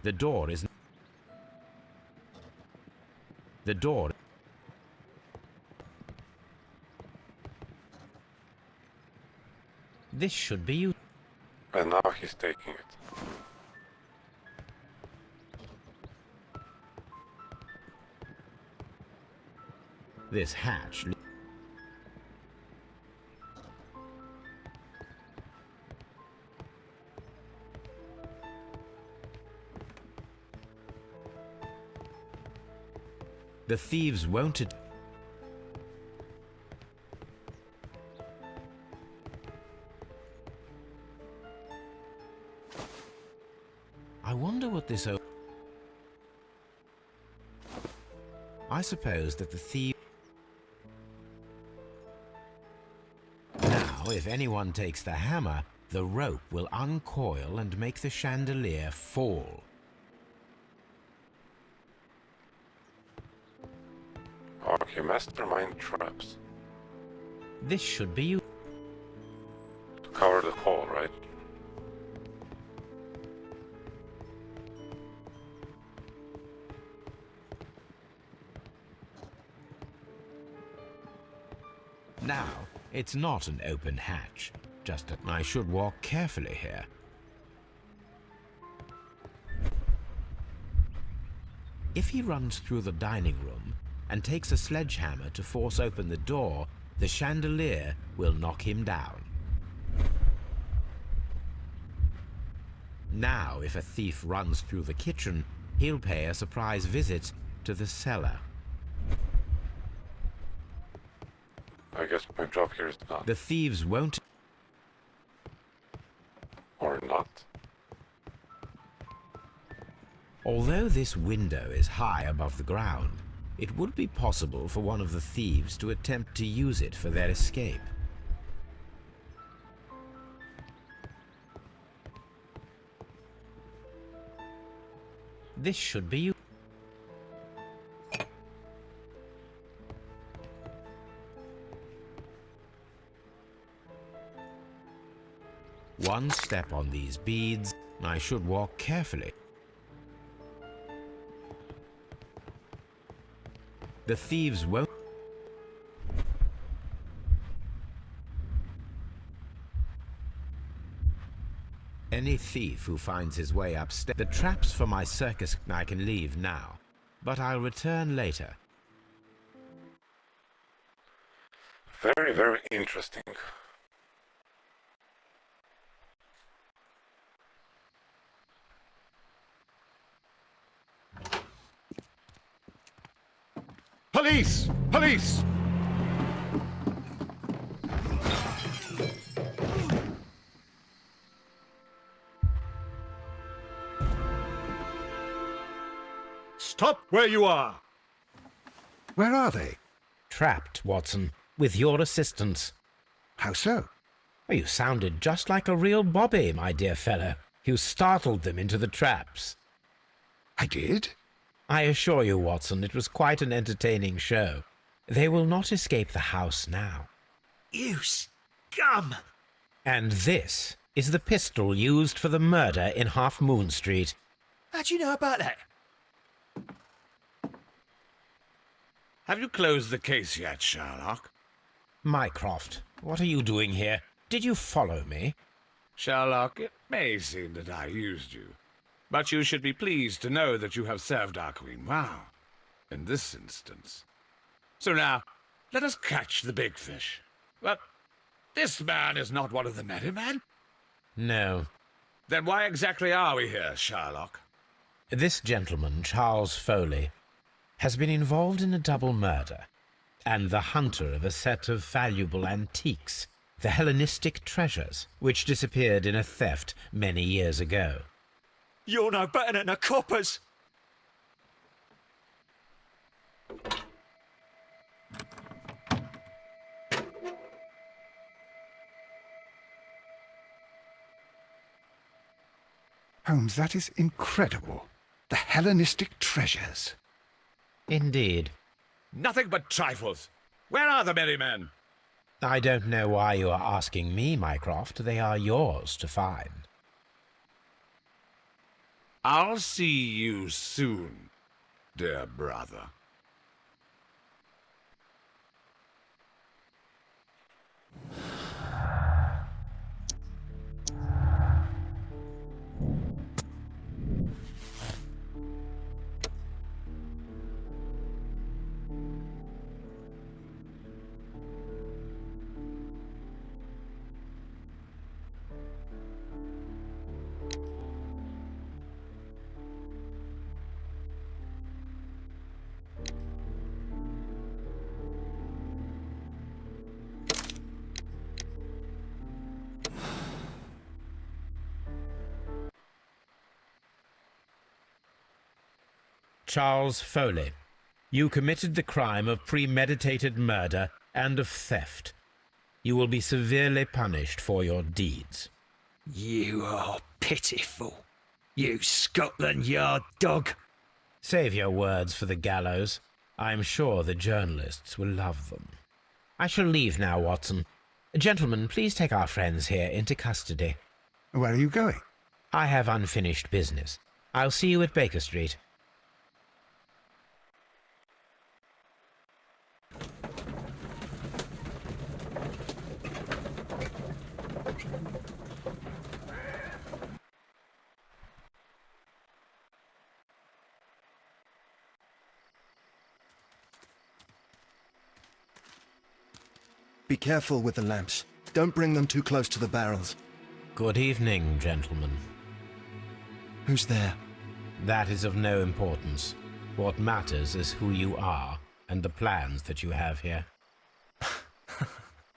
The door is... The door... This should be you. And now he's taking it. This hatch... The thieves won't... I wonder what this... I suppose that the thief... Now, if anyone takes the hammer, the rope will uncoil and make the chandelier fall. Okay, mastermind traps. This should be you. To cover the hole, right? Now, it's not an open hatch, just that I should walk carefully here. If he runs through the dining room and takes a sledgehammer to force open the door, the chandelier will knock him down. Now, if a thief runs through the kitchen, he'll pay a surprise visit to the cellar. I guess my job here is done. The thieves won't... Or not. Although this window is high above the ground, it would be possible for one of the thieves to attempt to use it for their escape. This should be... One step on these beads, I should walk carefully. The thieves won't... Any thief who finds his way upstairs... The traps for my circus I can leave now, but I'll return later. Very, very interesting. Police! Police! Stop where you are! Where are they? Trapped, Watson. with your assistance. How so? You sounded just like a real bobby, my dear fellow. You startled them into the traps. I did? I assure you, Watson, it was quite an entertaining show. They will not escape the house now. You scum! And this is the pistol used for the murder in Half Moon Street. How'd you know about that? Have you closed the case yet, Sherlock? Mycroft, what are you doing here? Did you follow me? Sherlock, it may seem that I used you, but you should be pleased to know that you have served our Queen well, in this instance. So now, let us catch the big fish. But this man is not one of the merry men? No. Then why exactly are we here, Sherlock? This gentleman, Charles Foley, has been involved in a double murder, and the hunter of a set of valuable antiques, the Hellenistic treasures, which disappeared in a theft many years ago. You're no better than the coppers! Holmes, that is incredible. The Hellenistic treasures. Indeed. Nothing but trifles. Where are the merry men? I don't know why you are asking me, Mycroft. They are yours to find. I'll see you soon, dear brother. Charles Foley, you committed the crime of premeditated murder and of theft. You will be severely punished for your deeds. You are pitiful. You Scotland Yard dog. Save your words for the gallows. I am sure the journalists will love them. I shall leave now, Watson. Gentlemen, please take our friends here into custody. Where are you going? I have unfinished business. I'll see you at Baker Street. Be careful with the lamps. Don't bring them too close to the barrels. Good evening, gentlemen. Who's there? That is of no importance. What matters is who you are and the plans that you have here.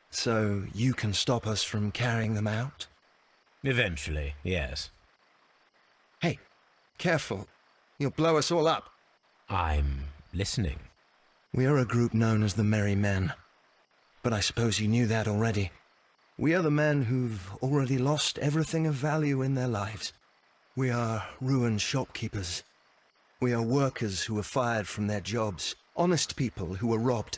So you can stop us from carrying them out? Eventually, yes. Hey, careful. You'll blow us all up. I'm listening. We are a group known as the Merry Men. But I suppose you knew that already. We are the men who've already lost everything of value in their lives. We are ruined shopkeepers. We are workers who were fired from their jobs. Honest people who were robbed.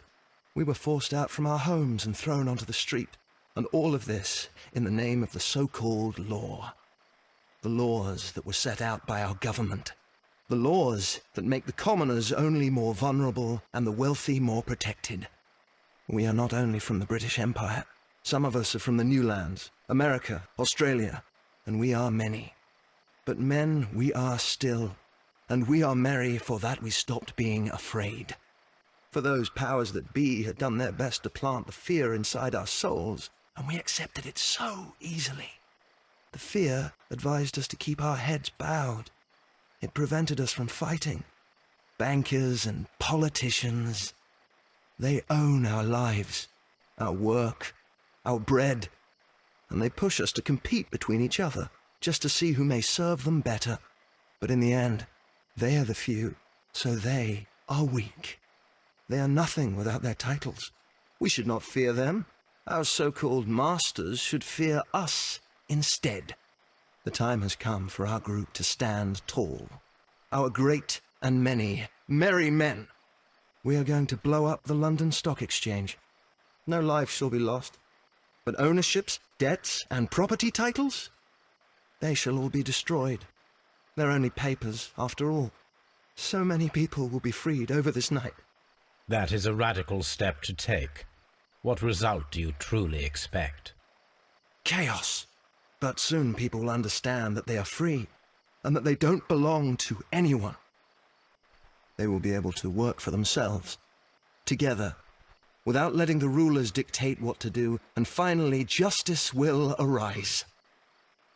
We were forced out from our homes and thrown onto the street. And all of this in the name of the so-called law. The laws that were set out by our government. The laws that make the commoners only more vulnerable and the wealthy more protected. We are not only from the British Empire. Some of us are from the New Lands, America, Australia, and we are many. But men we are still, and we are merry for that we stopped being afraid. For those powers that be had done their best to plant the fear inside our souls, and we accepted it so easily. The fear advised us to keep our heads bowed. It prevented us from fighting. Bankers and politicians, they own our lives, our work, our bread, and they push us to compete between each other, just to see who may serve them better. But in the end, they are the few, so they are weak. They are nothing without their titles. We should not fear them. Our so-called masters should fear us instead. The time has come for our group to stand tall. Our great and many merry men. We are going to blow up the London Stock Exchange. No life shall be lost. But ownerships, debts, and property titles? They shall all be destroyed. They're only papers, after all. So many people will be freed over this night. That is a radical step to take. What result do you truly expect? Chaos. But soon people will understand that they are free, and that they don't belong to anyone. They will be able to work for themselves, together, without letting the rulers dictate what to do, and finally justice will arise.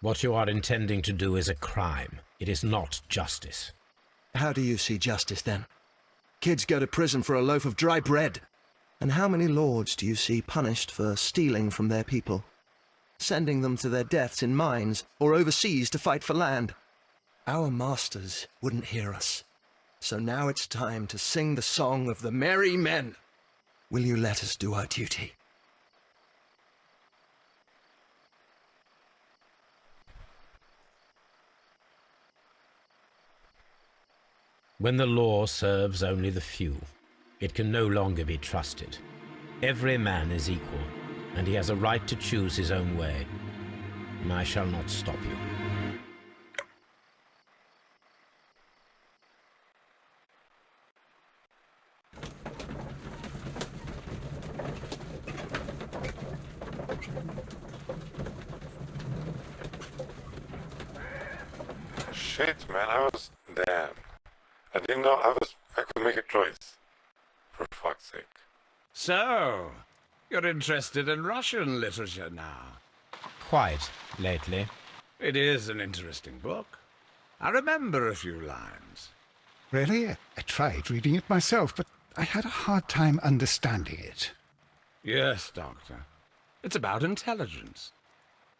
What you are intending to do is a crime. It is not justice. How do you see justice, then? Kids go to prison for a loaf of dry bread. And how many lords do you see punished for stealing from their people? Sending them to their deaths in mines, or overseas to fight for land? Our masters wouldn't hear us. So now it's time to sing the song of the merry men. Will you let us do our duty? When the law serves only the few, it can no longer be trusted. Every man is equal, and he has a right to choose his own way. And I shall not stop you. Shit, man, damn. I didn't know I could make a choice. For fuck's sake. So, you're interested in Russian literature now? Quite, lately. It is an interesting book. I remember a few lines. Really? I tried reading it myself, but I had a hard time understanding it. Yes, Doctor. It's about intelligence.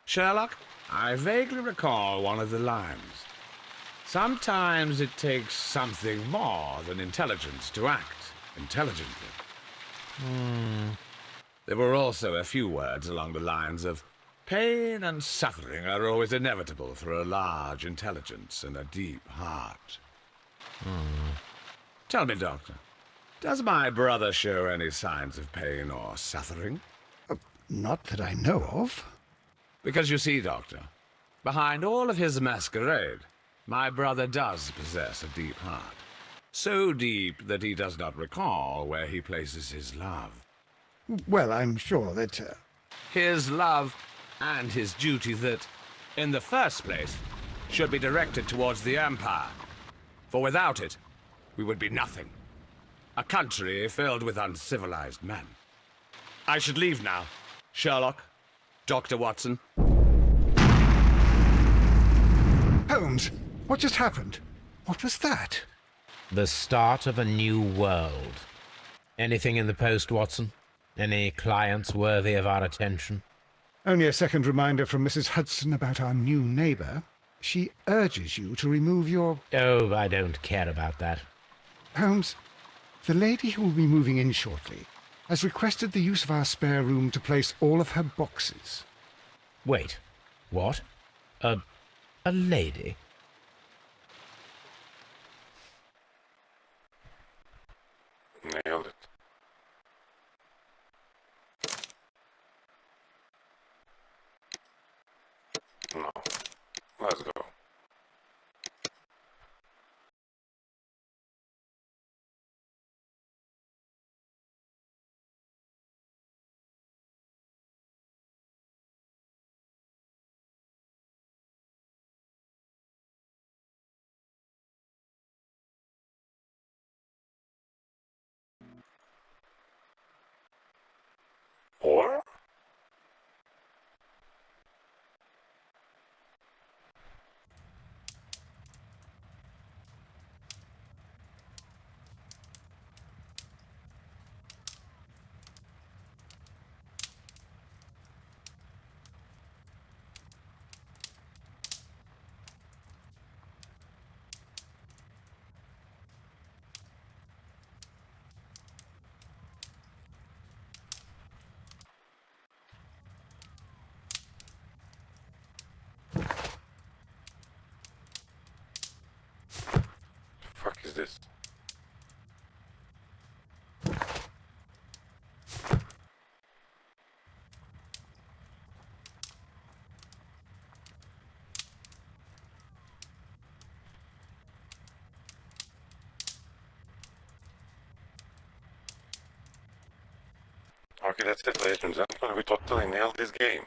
Sherlock, I vaguely recall one of the lines. Sometimes it takes something more than intelligence to act intelligently. There were also a few words along the lines of, pain and suffering are always inevitable for a large intelligence and a deep heart. Tell me, Doctor, does my brother show any signs of pain or suffering? Not that I know of. Because you see, Doctor, behind all of his masquerade, my brother does possess a deep heart. So deep that he does not recall where he places his love. Well, I'm sure that... His love and his duty that, in the first place, should be directed towards the Empire. For without it, we would be nothing. A country filled with uncivilized men. I should leave now. Sherlock, Dr. Watson. Holmes, what just happened? What was that? The start of a new world. Anything in the post, Watson? Any clients worthy of our attention? Only a second reminder from Mrs. Hudson about our new neighbour. She urges you to remove your... Oh, I don't care about that. Holmes, the lady who will be moving in shortly has requested the use of our spare room to place all of her boxes. Wait, what? A lady? Nailed it. No. Let's go. Or? Okay, that's it, ladies and gentlemen. We totally nailed this game.